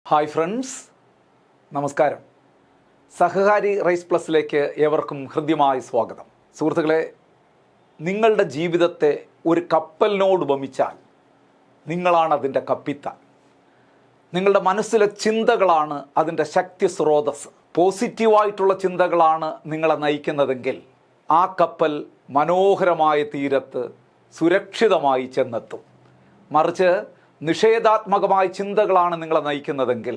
Hi friends, നമസ്കാരം. സഹകാരി rice പ്ലസിലേക്ക് ഏവർക്കും ഹൃദ്യമായ സ്വാഗതം. സുഹൃത്തുക്കളെ, നിങ്ങളുടെ ജീവിതത്തെ ഒരു കപ്പലിനോട് ഉപമിച്ചാൽ നിങ്ങളാണ് അതിൻ്റെ കപ്പിത്താൻ. നിങ്ങളുടെ മനസ്സിലെ ചിന്തകളാണ് അതിൻ്റെ ശക്തി സ്രോതസ്. പോസിറ്റീവായിട്ടുള്ള ചിന്തകളാണ് നിങ്ങളെ നയിക്കുന്നതെങ്കിൽ ആ കപ്പൽ മനോഹരമായ തീരത്ത് സുരക്ഷിതമായി ചെന്നെത്തും. മറിച്ച് നിഷേധാത്മകമായ ചിന്തകളാണ് നിങ്ങളെ നയിക്കുന്നതെങ്കിൽ,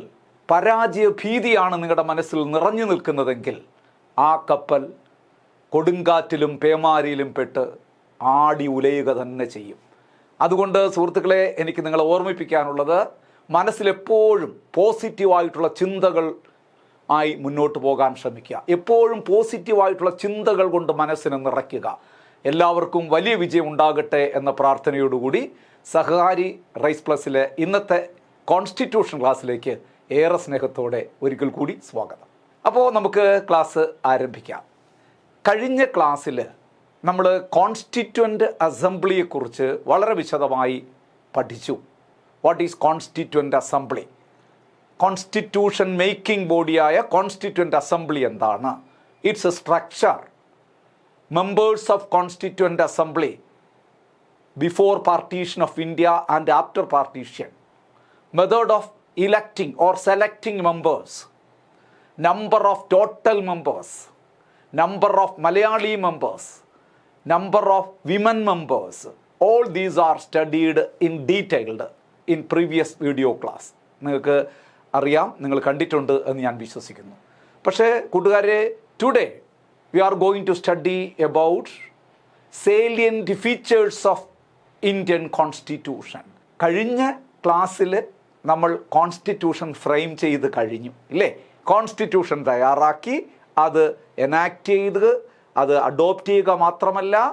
പരാജയ ഭീതിയാണ് നിങ്ങളുടെ മനസ്സിൽ നിറഞ്ഞു നിൽക്കുന്നതെങ്കിൽ, ആ കപ്പൽ കൊടുങ്കാറ്റിലും പേമാരിയിലും പെട്ട് ആടി ഉലയുക തന്നെ ചെയ്യും. അതുകൊണ്ട് സുഹൃത്തുക്കളെ, എനിക്ക് നിങ്ങളെ ഓർമ്മിപ്പിക്കാനുള്ളത്, മനസ്സിലെപ്പോഴും പോസിറ്റീവായിട്ടുള്ള ചിന്തകൾ ആയി മുന്നോട്ട് പോകാൻ ശ്രമിക്കുക. എപ്പോഴും പോസിറ്റീവായിട്ടുള്ള ചിന്തകൾ കൊണ്ട് മനസ്സിനെ നിറയ്ക്കുക. എല്ലാവർക്കും വലിയ വിജയം ഉണ്ടാകട്ടെ എന്ന പ്രാർത്ഥനയോടുകൂടി സഹകാരി റൈസ് പ്ലസിലെ ഇന്നത്തെ കോൺസ്റ്റിറ്റ്യൂഷൻ ക്ലാസ്സിലേക്ക് ഏറെ സ്നേഹത്തോടെ ഒരിക്കൽ കൂടി സ്വാഗതം. അപ്പോൾ നമുക്ക് ക്ലാസ് ആരംഭിക്കാം. കഴിഞ്ഞ ക്ലാസ്സിൽ നമ്മൾ കോൺസ്റ്റിറ്റ്വൻ്റ് അസംബ്ലിയെക്കുറിച്ച് വളരെ വിശദമായി പഠിച്ചു. What is constituent assembly? Constitution making ബോഡിയായ കോൺസ്റ്റിറ്റ്വൻ്റ് അസംബ്ലി എന്താണ്? It's a structure. Members of constituent assembly before partition of India and after partition, method of electing or selecting members, number of total members, number of Malayali members, number of women members, all these are studied in detailed in previous video class. നിങ്ങൾക്ക് അറിയാം, നിങ്ങൾ കണ്ടിട്ടുണ്ട് എന്ന് ഞാൻ വിശ്വസിക്കുന്നു. പക്ഷേ കൂട്ടുകാരെ, today we are going to study about salient features of Indian constitution. കഴിഞ്ഞ ക്ലാസ്സിൽ നമ്മൾ കോൺസ്റ്റിറ്റ്യൂഷൻ ഫ്രെയിം ചെയ്ത് കഴിഞ്ഞു, ഇല്ലേ? കോൺസ്റ്റിറ്റ്യൂഷൻ തയ്യാറാക്കി അത് എനാക്ട് ചെയ്ത് അത് അഡോപ്റ്റ് ചെയ്യുക മാത്രമല്ല,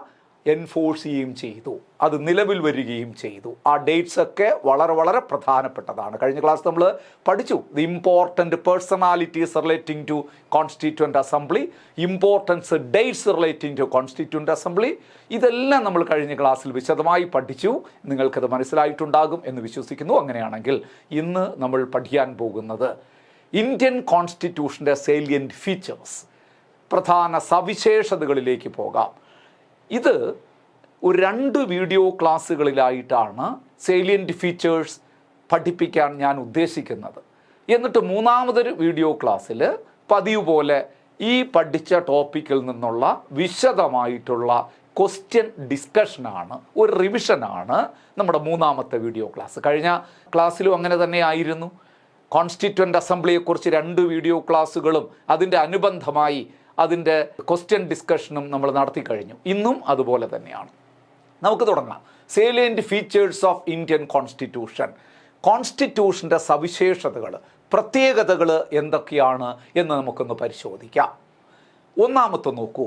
എൻഫോഴ്സ് ചെയ്യുകയും ചെയ്തു, അത് നിലവിൽ വരികയും ചെയ്തു. ആ ഡേറ്റ്സ് ഒക്കെ വളരെ വളരെ പ്രധാനപ്പെട്ടതാണ്. കഴിഞ്ഞ ക്ലാസ് നമ്മൾ പഠിച്ചു the important personalities relating to constituent assembly, importance dates relating to constituent assembly. ഇതെല്ലാം നമ്മൾ കഴിഞ്ഞ ക്ലാസ്സിൽ വിശദമായി പഠിച്ചു. നിങ്ങൾക്കത് മനസ്സിലായിട്ടുണ്ടാകും എന്ന് വിശ്വസിക്കുന്നു. അങ്ങനെയാണെങ്കിൽ ഇന്ന് നമ്മൾ പഠിക്കാൻ പോകുന്നത് ഇന്ത്യൻ കോൺസ്റ്റിറ്റ്യൂഷൻ്റെ സേലിയൻറ്റ് ഫീച്ചേഴ്സ്, പ്രധാന സവിശേഷതകളിലേക്ക് പോകാം. ഇത് ഒരു 2 വീഡിയോ ക്ലാസ്സുകളിലായിട്ടാണ് സേലിയൻറ്റ് ഫീച്ചേഴ്സ് പഠിപ്പിക്കാൻ ഞാൻ ഉദ്ദേശിക്കുന്നത്. എന്നിട്ട് മൂന്നാമതൊരു വീഡിയോ ക്ലാസ്സിൽ പതിവ് പോലെ ഈ പഠിച്ച ടോപ്പിക്കിൽ നിന്നുള്ള വിശദമായിട്ടുള്ള ക്വസ്റ്റ്യൻ ഡിസ്കഷനാണ്, ഒരു റിവിഷനാണ് നമ്മുടെ മൂന്നാമത്തെ വീഡിയോ ക്ലാസ്. കഴിഞ്ഞ ക്ലാസ്സിലും അങ്ങനെ തന്നെ ആയിരുന്നു. കോൺസ്റ്റിറ്റ്വൻ്റ് അസംബ്ലിയെക്കുറിച്ച് 2 വീഡിയോ ക്ലാസ്സുകളും അതിൻ്റെ അനുബന്ധമായി അതിൻ്റെ ക്വസ്റ്റ്യൻ ഡിസ്കഷനും നമ്മൾ നടത്തി കഴിഞ്ഞു. ഇന്നും അതുപോലെ തന്നെയാണ്. നമുക്ക് തുടങ്ങാം. Salient features of Indian constitution. കോൺസ്റ്റിറ്റ്യൂഷൻ്റെ സവിശേഷതകൾ, പ്രത്യേകതകൾ എന്തൊക്കെയാണ് എന്ന് നമുക്കൊന്ന് പരിശോധിക്കാം. ഒന്നാമത്തെ നോക്കൂ,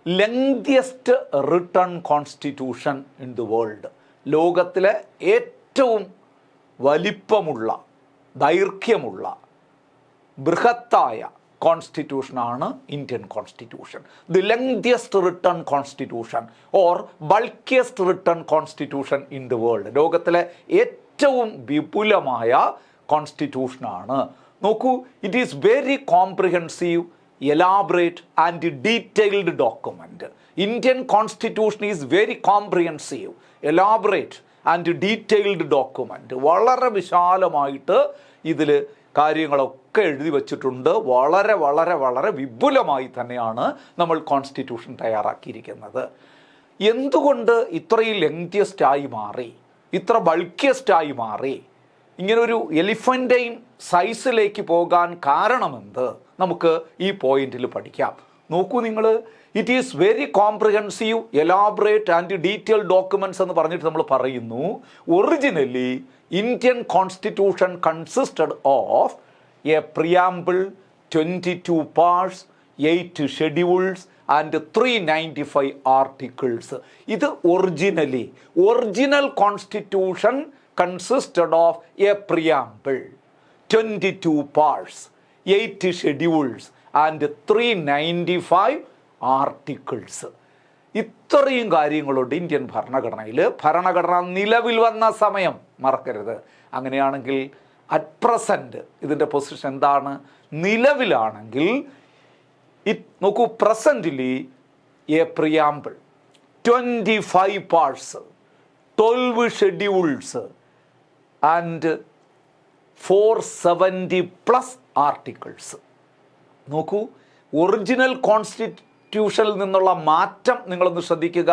lengthiest written constitution in the world. ലോകത്തിലെ ഏറ്റവും വലിപ്പമുള്ള, ദൈർഘ്യമുള്ള, ബൃഹത്തായ കോൺസ്റ്റിറ്റ്യൂഷനാണ് Indian constitution. The lengthiest written constitution or bulkiest written constitution in the world. ലോകത്തിലെ ഏറ്റവും വിപുലമായ കോൺസ്റ്റിറ്റ്യൂഷനാണ്. നോക്കൂ, it is very comprehensive, elaborate and detailed document. Indian constitution is very comprehensive, elaborate and detailed document. വളരെ വിശാലമായിട്ട് ഇതിൽ കാര്യങ്ങളൊക്കെ എഴുതി വച്ചിട്ടുണ്ട്. വളരെ വളരെ വളരെ വിപുലമായി തന്നെയാണ് നമ്മൾ കോൺസ്റ്റിറ്റ്യൂഷൻ തയ്യാറാക്കിയിരിക്കുന്നത്. എന്തുകൊണ്ട് ഇത്രയും ലെങ്തിയസ്റ്റായി മാറി, ഇത്ര ബൾക്കിയസ്റ്റായി മാറി, ഇങ്ങനൊരു എലിഫൻ്റെയും സൈസിലേക്ക് പോകാൻ കാരണമെന്ത് നമുക്ക് ഈ പോയിന്റിൽ പഠിക്കാം. നോക്കൂ നിങ്ങൾ, it is very comprehensive, elaborate and detailed documents എന്ന് പറഞ്ഞിട്ട് നമ്മൾ പറയുന്നു. Originally Indian constitution consisted of a preamble, 22 parts, 8 schedules and 395 articles. ഇത് original constitution consisted of a preamble, 22 parts, 8 schedules and 395 articles. ഇത്രയും കാര്യങ്ങളുണ്ട് ഇന്ത്യൻ ഭരണഘടനയിൽ. ഭരണഘടന നിലവിൽ വന്ന സമയം മറക്കരുത്. അങ്ങനെയാണെങ്കിൽ അറ്റ് പ്രസൻറ്റ് ഇതിൻ്റെ പൊസിഷൻ എന്താണ്? നിലവിലാണെങ്കിൽ നോക്കൂ, presently A preamble, 25 parts, 12 schedules and 470+ articles. നോക്കൂ, ഒറിജിനൽ കോൺസ്റ്റിറ്റ്യൂഷനിൽ നിന്നുള്ള മാറ്റം നിങ്ങളൊന്ന് ശ്രദ്ധിക്കുക.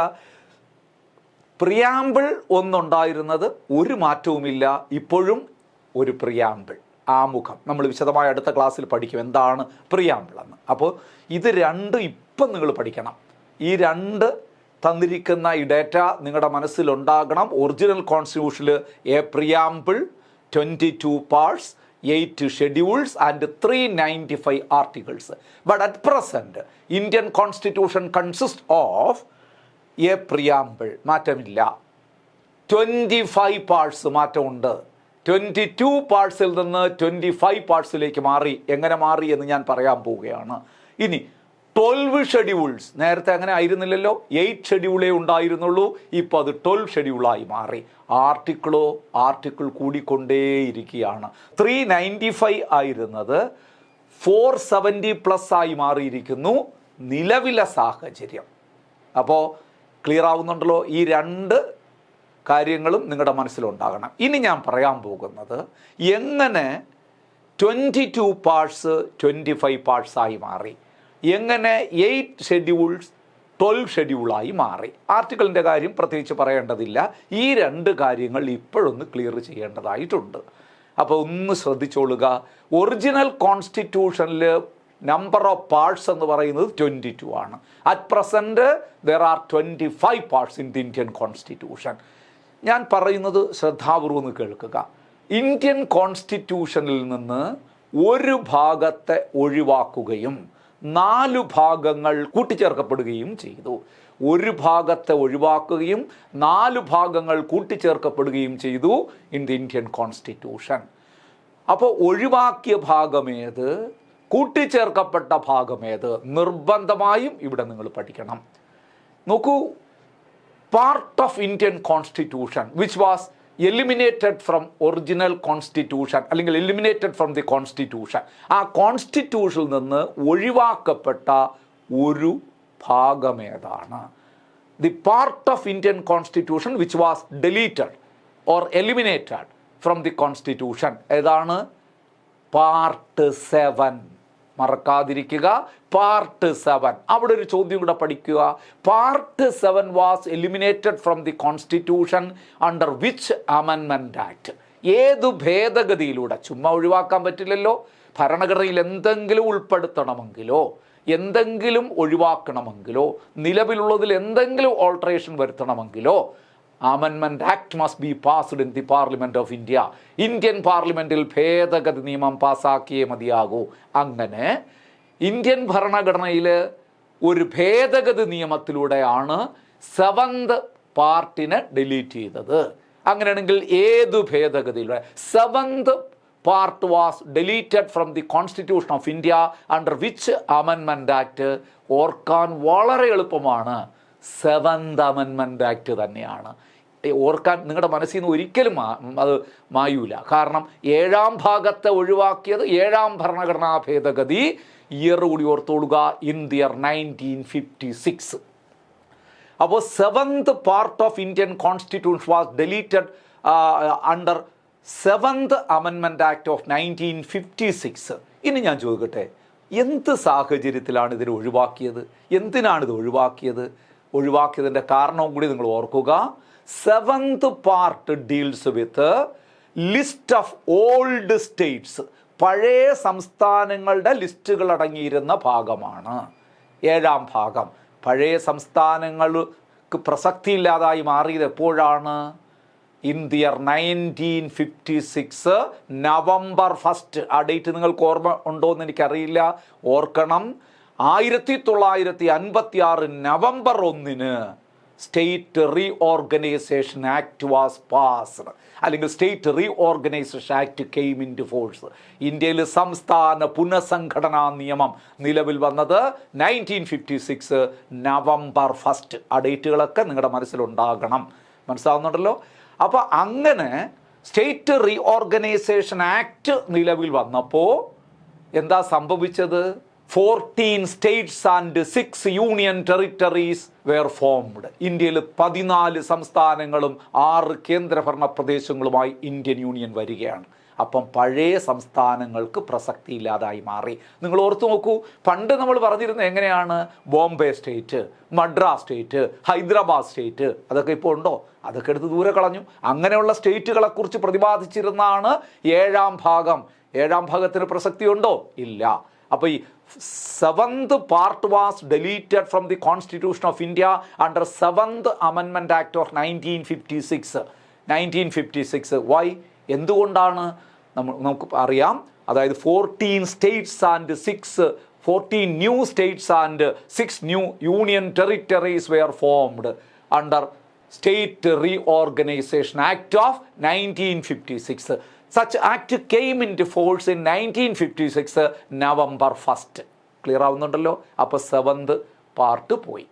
പ്രിയാമ്പിൾ ഒന്നുണ്ടായിരുന്നത്, ഒരു മാറ്റവുമില്ല, ഇപ്പോഴും ഒരു പ്രിയാമ്പിൾ, ആമുഖം. നമ്മൾ വിശദമായി അടുത്ത ക്ലാസ്സിൽ പഠിക്കും എന്താണ് പ്രിയാമ്പിൾ എന്ന്. അപ്പോൾ ഇത് രണ്ടും ഇപ്പം നിങ്ങൾ പഠിക്കണം. ഈ രണ്ട് തന്നിരിക്കുന്ന ഈ ഡേറ്റ നിങ്ങളുടെ മനസ്സിലുണ്ടാകണം. ഒറിജിനൽ കോൺസ്റ്റിറ്റ്യൂഷനിൽ a preamble, 22 parts, 8 schedules and 395 articles. But at present, Indian Constitution consists of a preamble, മാറ്റമില്ല. 25 parts മാറ്റമുണ്ട്. 22 പാർട്സിൽ നിന്ന് 25 പാർട്സിലേക്ക് മാറി. എങ്ങനെ മാറി എന്ന് ഞാൻ പറയാൻ പോവുകയാണ്. ഇനി 12 ഷെഡ്യൂൾസ്, നേരത്തെ അങ്ങനെ ആയിരുന്നില്ലല്ലോ, 8 ഷെഡ്യൂളേ ഉണ്ടായിരുന്നുള്ളൂ, ഇപ്പോൾ അത് 12 ഷെഡ്യൂളായി മാറി. ആർട്ടിക്കിൾ കൂടിക്കൊണ്ടേയിരിക്കുകയാണ്. 395 ആയിരുന്നത് 470+ ആയി മാറിയിരിക്കുന്നു നിലവിലെ സാഹചര്യം. അപ്പോൾ ക്ലിയർ ആവുന്നുണ്ടല്ലോ? ഈ രണ്ട് കാര്യങ്ങളും നിങ്ങളുടെ മനസ്സിലുണ്ടാകണം. ഇനി ഞാൻ പറയാൻ പോകുന്നത് എങ്ങനെ 22 പാർട്സ് 25 പാർട്സായി മാറി, എങ്ങനെ 8 ഷെഡ്യൂൾസ് 12 ഷെഡ്യൂളായി മാറി. ആർട്ടിക്കിളിൻ്റെ കാര്യം പ്രത്യേകിച്ച് പറയേണ്ടതില്ല. ഈ രണ്ട് കാര്യങ്ങൾ ഇപ്പോഴൊന്ന് ക്ലിയർ ചെയ്യേണ്ടതായിട്ടുണ്ട്. അപ്പോൾ ഒന്ന് ശ്രദ്ധിച്ചോളുക. ഒറിജിനൽ കോൺസ്റ്റിറ്റ്യൂഷനിൽ നമ്പർ ഓഫ് പാർട്സ് എന്ന് പറയുന്നത് 22 ആണ്. At present there are 25 parts in the Indian constitution. ഞാൻ പറയുന്നത് ശ്രദ്ധാപൂർവം കേൾക്കുക. ഇന്ത്യൻ കോൺസ്റ്റിറ്റ്യൂഷനിൽ നിന്ന് ഒരു ഭാഗത്തെ ഒഴിവാക്കുകയും 4 ഭാഗങ്ങൾ കൂട്ടിച്ചേർക്കപ്പെടുകയും ചെയ്തു. ഒരു ഭാഗത്തെ ഒഴിവാക്കുകയും 4 ഭാഗങ്ങൾ കൂട്ടിച്ചേർക്കപ്പെടുകയും ചെയ്തു ഇൻ ദി ഇന്ത്യൻ കോൺസ്റ്റിറ്റ്യൂഷൻ. അപ്പോൾ ഒഴിവാക്കിയ ഭാഗമേത്, കൂട്ടിച്ചേർക്കപ്പെട്ട ഭാഗമേത്, നിർബന്ധമായും ഇവിടെ നിങ്ങൾ പഠിക്കണം. നോക്കൂ, part of Indian constitution which was eliminated from original constitution, അല്ലെങ്കിൽ എലിമിനേറ്റഡ് ഫ്രം ദി കോൺസ്റ്റിറ്റ്യൂഷൻ, ആ കോൺസ്റ്റിറ്റ്യൂഷനിൽ നിന്ന് ഒഴിവാക്കപ്പെട്ട ഒരു ഭാഗമേതാണ്? The part of Indian constitution which was deleted or eliminated from the constitution ഏതാണ്? പാർട്ട് 7. മറക്കാതിരിക്കുക, പാർട്ട് 7. അവിടെ ഒരു ചോദ്യം കൂടെ പഠിക്കുക. Part 7 was eliminated from the constitution under which amendment act? ഏതു ഭേദഗതിയിലൂടെ? ചുമ്മാ ഒഴിവാക്കാൻ പറ്റില്ലല്ലോ. ഭരണഘടനയിൽ എന്തെങ്കിലും ഉൾപ്പെടുത്തണമെങ്കിലോ, എന്തെങ്കിലും ഒഴിവാക്കണമെങ്കിലോ, നിലവിലുള്ളതിൽ എന്തെങ്കിലും ഓൾട്ടറേഷൻ വരുത്തണമെങ്കിലോ amendment act must be passed in the parliament of India. Indian പാർലമെൻറ്റിൽ ഭേദഗതി നിയമം പാസ്സാക്കിയേ മതിയാകൂ. അങ്ങനെ ഇന്ത്യൻ ഭരണഘടനയിൽ ഒരു ഭേദഗതി നിയമത്തിലൂടെയാണ് 7th പാർട്ടിനെ ഡിലീറ്റ് ചെയ്തത്. അങ്ങനെയാണെങ്കിൽ ഏതു ഭേദഗതിയിലൂടെ? 7th part was deleted from the Constitution of India under which Amendment Act? ഓർക്കാൻ വളരെ എളുപ്പമാണ്, 7th Amendment Act തന്നെയാണ്. ഓർക്കാൻ നിങ്ങളുടെ മനസ്സിൽ നിന്ന് ഒരിക്കലും അത് മായൂല. കാരണം 7ാം ഭാഗത്തെ ഒഴിവാക്കിയത് 7ാം ഭരണഘടനാ ഭേദഗതി, ഇയർ കൂടി ഓർത്തോളുക, ഇൻ ദി ഇയർ 1956. അപ്പോൾ 7th part of Indian constitution was deleted under 7th Amendment Act of 1956. ഇനി ഞാൻ ചോദിക്കട്ടെ, എന്ത് സാഹചര്യത്തിലാണ് ഇതിനെ ഒഴിവാക്കിയത്? എന്തിനാണിത് ഒഴിവാക്കിയത്? ഒഴിവാക്കിയതിൻ്റെ കാരണവും കൂടി നിങ്ങൾ ഓർക്കുക. 7th part deals with list of old States. പഴയ സംസ്ഥാനങ്ങളുടെ ലിസ്റ്റുകൾ അടങ്ങിയിരുന്ന ഭാഗമാണ് 7ാം ഭാഗം. പഴയ സംസ്ഥാനങ്ങൾക്ക് പ്രസക്തിയില്ലാതായി മാറിയത് എപ്പോഴാണ്? In the year 1956 November 1. ആ ഡേറ്റ് നിങ്ങൾക്ക് ഓർമ്മ ഉണ്ടോ എന്ന് എനിക്കറിയില്ല. ഓർക്കണം, 1956 November 1 state reorganisation act was passed, അല്ലെങ്കിൽ state reorganisation act came into force. ഇന്ത്യയിൽ സംസ്ഥാന പുനഃസംഘടനാ നിയമം നിലവിൽ വന്നത് 1956 November 1. ആ ഡേറ്റുകളൊക്കെ നിങ്ങളുടെ മനസ്സിലുണ്ടാകണം. മനസ്സിലാവുന്നുണ്ടല്ലോ? അപ്പോൾ അങ്ങനെ സ്റ്റേറ്റ് റീഓർഗനൈസേഷൻ ആക്ട് നിലവിൽ വന്നപ്പോൾ എന്താ സംഭവിച്ചത്? 14 states and 6 union territories were formed. ഇന്ത്യയിൽ 14 സംസ്ഥാനങ്ങളും 6 കേന്ദ്രഭരണ പ്രദേശങ്ങളുമായി ഇന്ത്യൻ യൂണിയൻ വരികയാണ്. അപ്പം പഴയ സംസ്ഥാനങ്ങൾക്ക് പ്രസക്തി ഇല്ലാതായി മാറി. നിങ്ങൾ ഓർത്തു നോക്കൂ, പണ്ട് നമ്മൾ പറഞ്ഞിരുന്നത് എങ്ങനെയാണ്? Bombay state, Madras state, Hyderabad state, അതൊക്കെ ഇപ്പോൾ ഉണ്ടോ? അതൊക്കെ എടുത്ത് ദൂരെ കളഞ്ഞു. അങ്ങനെയുള്ള സ്റ്റേറ്റുകളെക്കുറിച്ച് പ്രതിപാദിച്ചിരുന്നാണ് 7ാം ഭാഗം. 7ാം ഭാഗത്തിന് പ്രസക്തി ഉണ്ടോ? ഇല്ല. അപ്പോൾ ഈ 7th part was deleted from the Constitution of India under 7th Amendment Act of 1956. Why? എന്തുകൊണ്ടാണ്? നമുക്ക് അറിയാം. അതായത് 14 states and 14 new states and 6 new union territories were formed under state reorganisation act of 1956. Such act came into force in 1956 November 1st. Clear ആവുന്നുണ്ടല്ലോ? അപ്പോൾ 7th part പോയി,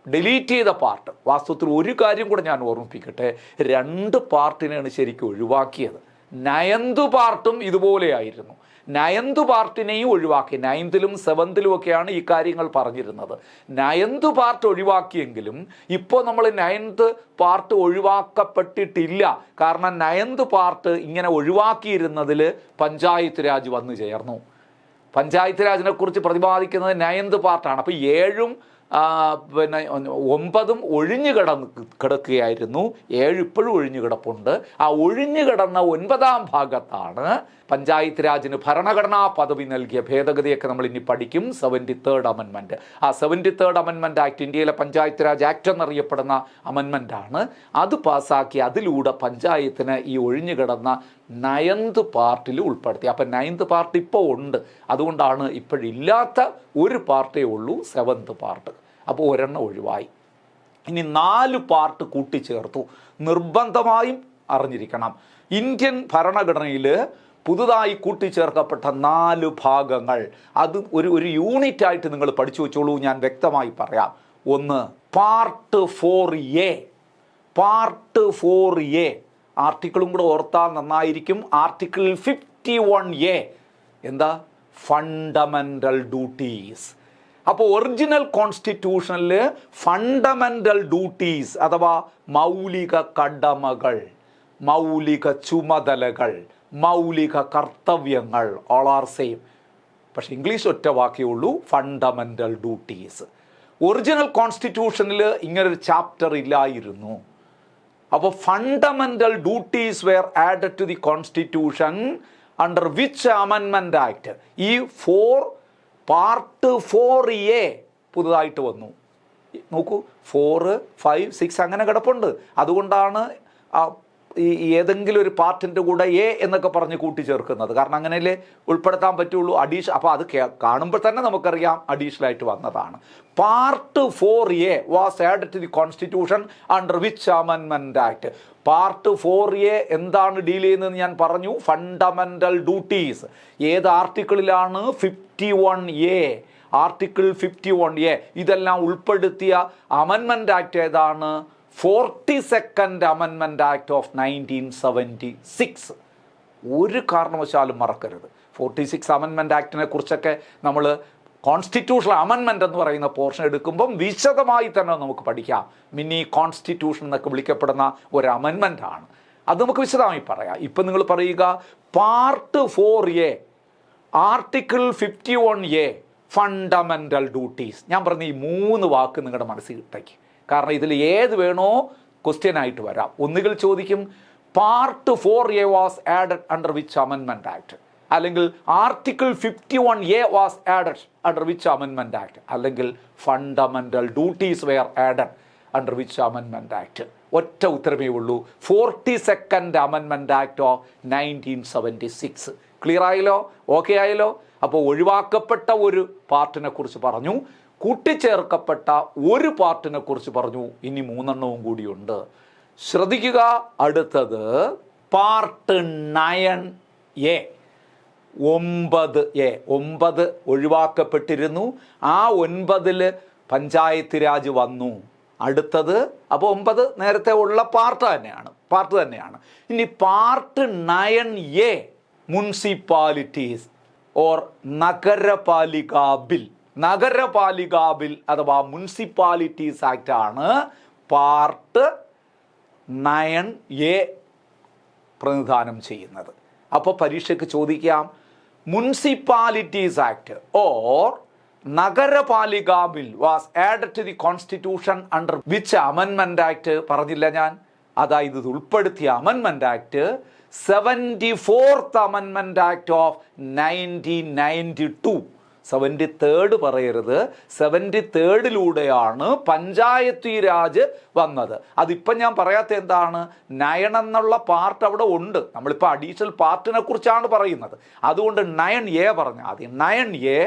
delete ചെയ്ത part. വാസ്തവത്തിൽ ഒരു കാര്യം കൂടെ ഞാൻ ഓർമ്മിപ്പിക്കട്ടെ, 2 പാർട്ടിനെയാണ് ശരിക്കും ഒഴിവാക്കിയത്. 9th പാർട്ടും ഇതുപോലെയായിരുന്നു. 9th പാർട്ടിനെയും ഒഴിവാക്കി. 9th-ലും 7th-ലും ഒക്കെയാണ് ഈ കാര്യങ്ങൾ പറഞ്ഞിരുന്നത്. 9th പാർട്ട് ഒഴിവാക്കിയെങ്കിലും ഇപ്പോൾ നമ്മൾ 9th പാർട്ട് ഒഴിവാക്കപ്പെട്ടിട്ടില്ല. കാരണം 9th പാർട്ട് ഇങ്ങനെ ഒഴിവാക്കിയിരുന്നതിൽ പഞ്ചായത്ത് രാജ് വന്നു ചേർന്നു. പഞ്ചായത്ത് രാജിനെ കുറിച്ച് പ്രതിപാദിക്കുന്നത് 9th പാർട്ടാണ്. അപ്പോൾ 7ഉം പിന്നെ 9ഉം ഒഴിഞ്ഞു കിടക്കുകയായിരുന്നു. 7 ഇപ്പോഴും ഒഴിഞ്ഞു കിടപ്പുണ്ട്. ആ ഒഴിഞ്ഞു കിടന്ന 9ാം ഭാഗത്താണ് പഞ്ചായത്ത് രാജിന് ഭരണഘടനാ പദവി നൽകിയ ഭേദഗതിയൊക്കെ നമ്മൾ ഇനി പഠിക്കും. 73rd amendment. ആ 73rd അമെൻമെൻറ്റ് ആക്ട് ഇന്ത്യയിലെ പഞ്ചായത്ത് രാജ് ആക്ട് എന്നറിയപ്പെടുന്ന അമെൻമെൻറ്റാണ്. അത് പാസ്സാക്കി അതിലൂടെ പഞ്ചായത്തിന് ഈ ഒഴിഞ്ഞു കിടന്ന 9th പാർട്ടിൽ ഉൾപ്പെടുത്തി. അപ്പം 9th പാർട്ട് ഇപ്പോൾ ഉണ്ട്. അതുകൊണ്ടാണ് ഇപ്പോഴില്ലാത്ത ഒരു പാർട്ടേ ഉള്ളൂ, 7th പാർട്ട്. അപ്പോൾ ഒരെണ്ണം ഒഴിവായി. ഇനി 4 പാർട്ട് കൂട്ടിച്ചേർത്തു. നിർബന്ധമായും അറിഞ്ഞിരിക്കണം, ഇന്ത്യൻ ഭരണഘടനയിൽ പുതുതായി കൂട്ടിച്ചേർക്കപ്പെട്ട 4 ഭാഗങ്ങൾ. അത് ഒരു യൂണിറ്റായിട്ട് നിങ്ങൾ പഠിച്ചു വെച്ചോളൂ. ഞാൻ വ്യക്തമായി പറയാം. 1 പാർട്ട് 4A. പാർട്ട് 4A ആർട്ടിക്കിളും കൂടെ ഓർത്താൽ നന്നായിരിക്കും. ആർട്ടിക്കിൾ 51A എന്താ? Fundamental duties. അപ്പോൾ ഒറിജിനൽ കോൺസ്റ്റിറ്റ്യൂഷനിൽ ഫണ്ടമെൻ്റൽ ഡ്യൂട്ടീസ് അഥവാ മൗലിക കടമകൾ, മൗലിക ചുമതലകൾ, മൗലിക കർത്തവ്യങ്ങൾ ഓൾ ആർ സെയിം. പക്ഷേ ഇംഗ്ലീഷ് ഒറ്റ വാക്കേ ഉള്ളൂ, ഫണ്ടമെൻ്റൽ ഡ്യൂട്ടീസ്. ഒറിജിനൽ കോൺസ്റ്റിറ്റ്യൂഷനിൽ ഇങ്ങനൊരു ചാപ്റ്റർ ഇല്ലായിരുന്നു. അപ്പോൾ fundamental duties were added to the constitution under which amendment act. ഈ പാർട്ട് 4A പുതുതായിട്ട് വന്നു. നോക്കൂ, 4, 5, 6 അങ്ങനെ കിടപ്പുണ്ട്. അതുകൊണ്ടാണ് ഈ ഏതെങ്കിലും ഒരു പാർട്ടിൻ്റെ കൂടെ എ എന്നൊക്കെ പറഞ്ഞ് കൂട്ടിച്ചേർക്കുന്നത്. കാരണം അങ്ങനെയല്ലേ ഉൾപ്പെടുത്താൻ പറ്റുള്ളൂ. അപ്പോൾ അത് കാണുമ്പോൾ തന്നെ നമുക്കറിയാം അഡീഷണലായിട്ട് വന്നതാണ്. Part 4A was added to the constitution under which amendment act. Part 4A എന്താണ് ഡീൽ ചെയ്യുന്നതെന്ന് ഞാൻ പറഞ്ഞു. Fundamental duties. ഏത് ആർട്ടിക്കിളിലാണ്? 51A. Article 51A. ഇതെല്ലാം ഉൾപ്പെടുത്തിയ അമെൻമെൻറ്റ് ആക്ട് ഏതാണ്? 42nd amendment act of 1976. ഒരു കാരണവശാലും മറക്കരുത്. 46 അമെൻമെൻറ്റ് ആക്ടിനെ കുറിച്ചൊക്കെ നമ്മൾ കോൺസ്റ്റിറ്റ്യൂഷണൽ അമെൻമെൻറ്റ് എന്ന് പറയുന്ന പോർഷൻ എടുക്കുമ്പം വിശദമായി തന്നെ നമുക്ക് പഠിക്കാം. മിനി കോൺസ്റ്റിറ്റ്യൂഷൻ എന്നൊക്കെ വിളിക്കപ്പെടുന്ന ഒരു അമെൻമെൻറ്റാണ്. അത് നമുക്ക് വിശദമായി പറയാം. ഇപ്പം നിങ്ങൾ പറയുക part 4A article 51A fundamental duties. ഞാൻ പറഞ്ഞ ഈ 3 വാക്ക് നിങ്ങളുടെ മനസ്സിൽ ഇട്ടേക്ക്. കാരണം ഇതിൽ ഏത് വേണോ ക്വസ്റ്റ്യൻ ആയിട്ട് വരാം. ഒന്നുകിൽ ചോദിക്കും part 4A was added under which amendment act, അല്ലെങ്കിൽ article 51A was added under which amendment act, അല്ലെങ്കിൽ fundamental duties were added under which amendment act. ഒറ്റ ഉത്തരമേ ഉള്ളൂ, 42nd amendment act of 1976. Clear ആയല്ലോ? ഓക്കെ ആയല്ലോ? അപ്പോൾ ഒഴിവാക്കപ്പെട്ട ഒരു പാർട്ടിനെ കുറിച്ച് പറഞ്ഞു, കൂട്ടിച്ചേർക്കപ്പെട്ട ഒരു പാർട്ടിനെ കുറിച്ച് പറഞ്ഞു. ഇനി 3 എണ്ണവും കൂടിയുണ്ട്. ശ്രദ്ധിക്കുക. അടുത്തത് പാർട്ട് 9A. 9A. 9 ഒഴിവാക്കപ്പെട്ടിരുന്നു. ആ 9-ൽ പഞ്ചായത്ത് രാജ് വന്നു. അടുത്തത് അപ്പോൾ 9 നേരത്തെ ഉള്ള പാർട്ട് തന്നെയാണ്. ഇനി part 9A municipalities or Nagarpalika bill അഥവാ മുനിസിപ്പാലിറ്റീസ് ആക്ട് ആണ് പാർട്ട് 9A പ്രതിനിധാനം ചെയ്യുന്നത്. അപ്പോൾ പരീക്ഷയ്ക്ക് ചോദിക്കാം, municipalities act or Nagarpalika bill was added to the constitution under which അമെൻമെന്റ് ആക്ട് പറഞ്ഞില്ല ഞാൻ. അതായത് ഇത് ഉൾപ്പെടുത്തിയ അമെൻമെന്റ് ആക്ട് 74th അമെൻമെന്റ് ആക്ട് ഓഫ് 1992. 73rd പറയരുത്, 73rdiലൂടെയാണ് പഞ്ചായത്തി രാജ് വന്നത്. അതിപ്പം ഞാൻ പറയാത്ത എന്താണ്, 9 എന്നുള്ള പാർട്ട് അവിടെ ഉണ്ട്, നമ്മളിപ്പോൾ അഡീഷണൽ പാർട്ടിനെ കുറിച്ചാണ് പറയുന്നത്. അതുകൊണ്ട് 9A പറഞ്ഞു. ആദ്യം 9A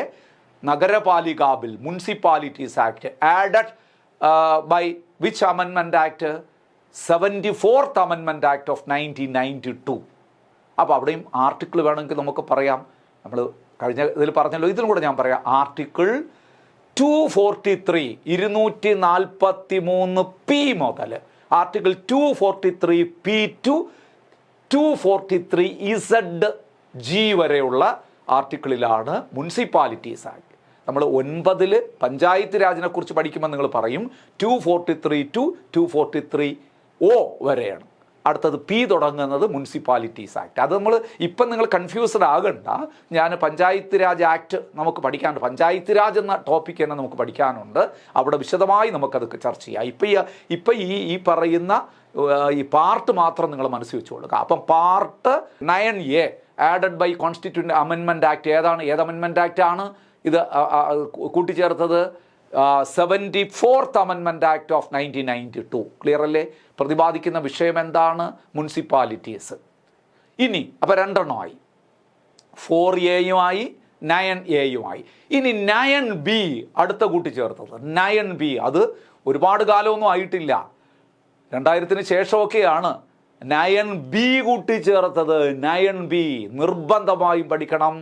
Nagarpalika bill municipalities act added by which അമെൻമെന്റ് ആക്ട് 74th അമെൻമെന്റ് ആക്ട് ഓഫ് 1992. അപ്പോൾ അവിടെയും ആർട്ടിക്കിൾ വേണമെങ്കിൽ നമുക്ക് പറയാം. നമ്മൾ കഴിഞ്ഞ ഇതിൽ പറഞ്ഞല്ലോ, ഇതിലും കൂടെ ഞാൻ പറയാം. ആർട്ടിക്കിൾ 243 243P മുതൽ ആർട്ടിക്കിൾ 243P to 243Z വരെയുള്ള ആർട്ടിക്കിളിലാണ് മുനിസിപ്പാലിറ്റീസ് ആക്ട്. നമ്മൾ 9 പഞ്ചായത്ത് രാജിനെ കുറിച്ച് പഠിക്കുമ്പോൾ നിങ്ങൾ പറയും 243 to 243O വരെയാണ്. അടുത്തത് P തുടങ്ങുന്നത് മുനിസിപ്പാലിറ്റീസ് ആക്ട്. അത് നമ്മൾ ഇപ്പം നിങ്ങൾ കൺഫ്യൂസ്ഡ് ആകണ്ട. ഞാൻ പഞ്ചായത്ത് രാജ് ആക്ട് നമുക്ക് പഠിക്കാനുണ്ട്, പഞ്ചായത്ത് രാജ് എന്ന ടോപ്പിക് തന്നെ നമുക്ക് പഠിക്കാനുണ്ട്. അവിടെ വിശദമായി നമുക്കത് ചർച്ച ചെയ്യാം. ഇപ്പം ഈ പറയുന്ന ഈ പാർട്ട് മാത്രം നിങ്ങൾ മനസ്സിൽ വെച്ച് കൊടുക്കുക. അപ്പം part 9A added by constituent അമെൻമെന്റ് ആക്ട് ഏത് അമെൻമെന്റ് ആക്ട് ആണ് ഇത് കൂട്ടിച്ചേർത്തത്? 74th അമെൻമെന്റ് ആക്ട് ഓഫ് 1992. ക്ലിയർ അല്ലേ? പ്രതിപാദിക്കുന്ന വിഷയം എന്താണ്? മുനിസിപ്പാലിറ്റീസ്. ഇനി അപ്പോൾ 2 എണ്ണമായി, 4Aയുമായി 9Aയുമായി. ഇനി 9B അടുത്ത കൂട്ടിച്ചേർത്തത് 9B. അത് ഒരുപാട് കാലമൊന്നും ആയിട്ടില്ല, 2000-ന് ശേഷമൊക്കെയാണ് 9B കൂട്ടിച്ചേർത്തത്. 9B നിർബന്ധമായും പഠിക്കണം.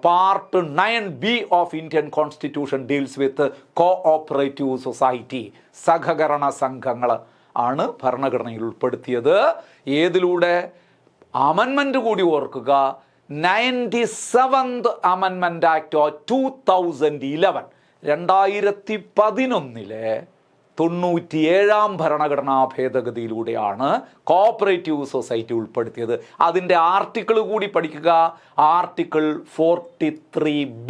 Part 9B of Indian constitution deals with cooperative society. സഹകരണ സംഘങ്ങൾ ആണ് ഭരണഘടനയിൽ ഉൾപ്പെടുത്തിയത്. ഏതിലൂടെ? അമെൻമെന്റ് കൂടി ഓർക്കുക, 97th അമെൻമെന്റ് ആക്ട് ഓഫ് 2011 2011 97ാം ഭരണഘടനാ ഭേദഗതിയിലൂടെയാണ് കോഓപ്പറേറ്റീവ് സൊസൈറ്റി ഉൾപ്പെടുത്തിയത്. അതിൻ്റെ ആർട്ടിക്കിൾ കൂടി പഠിക്കുക, ആർട്ടിക്കിൾ 43B.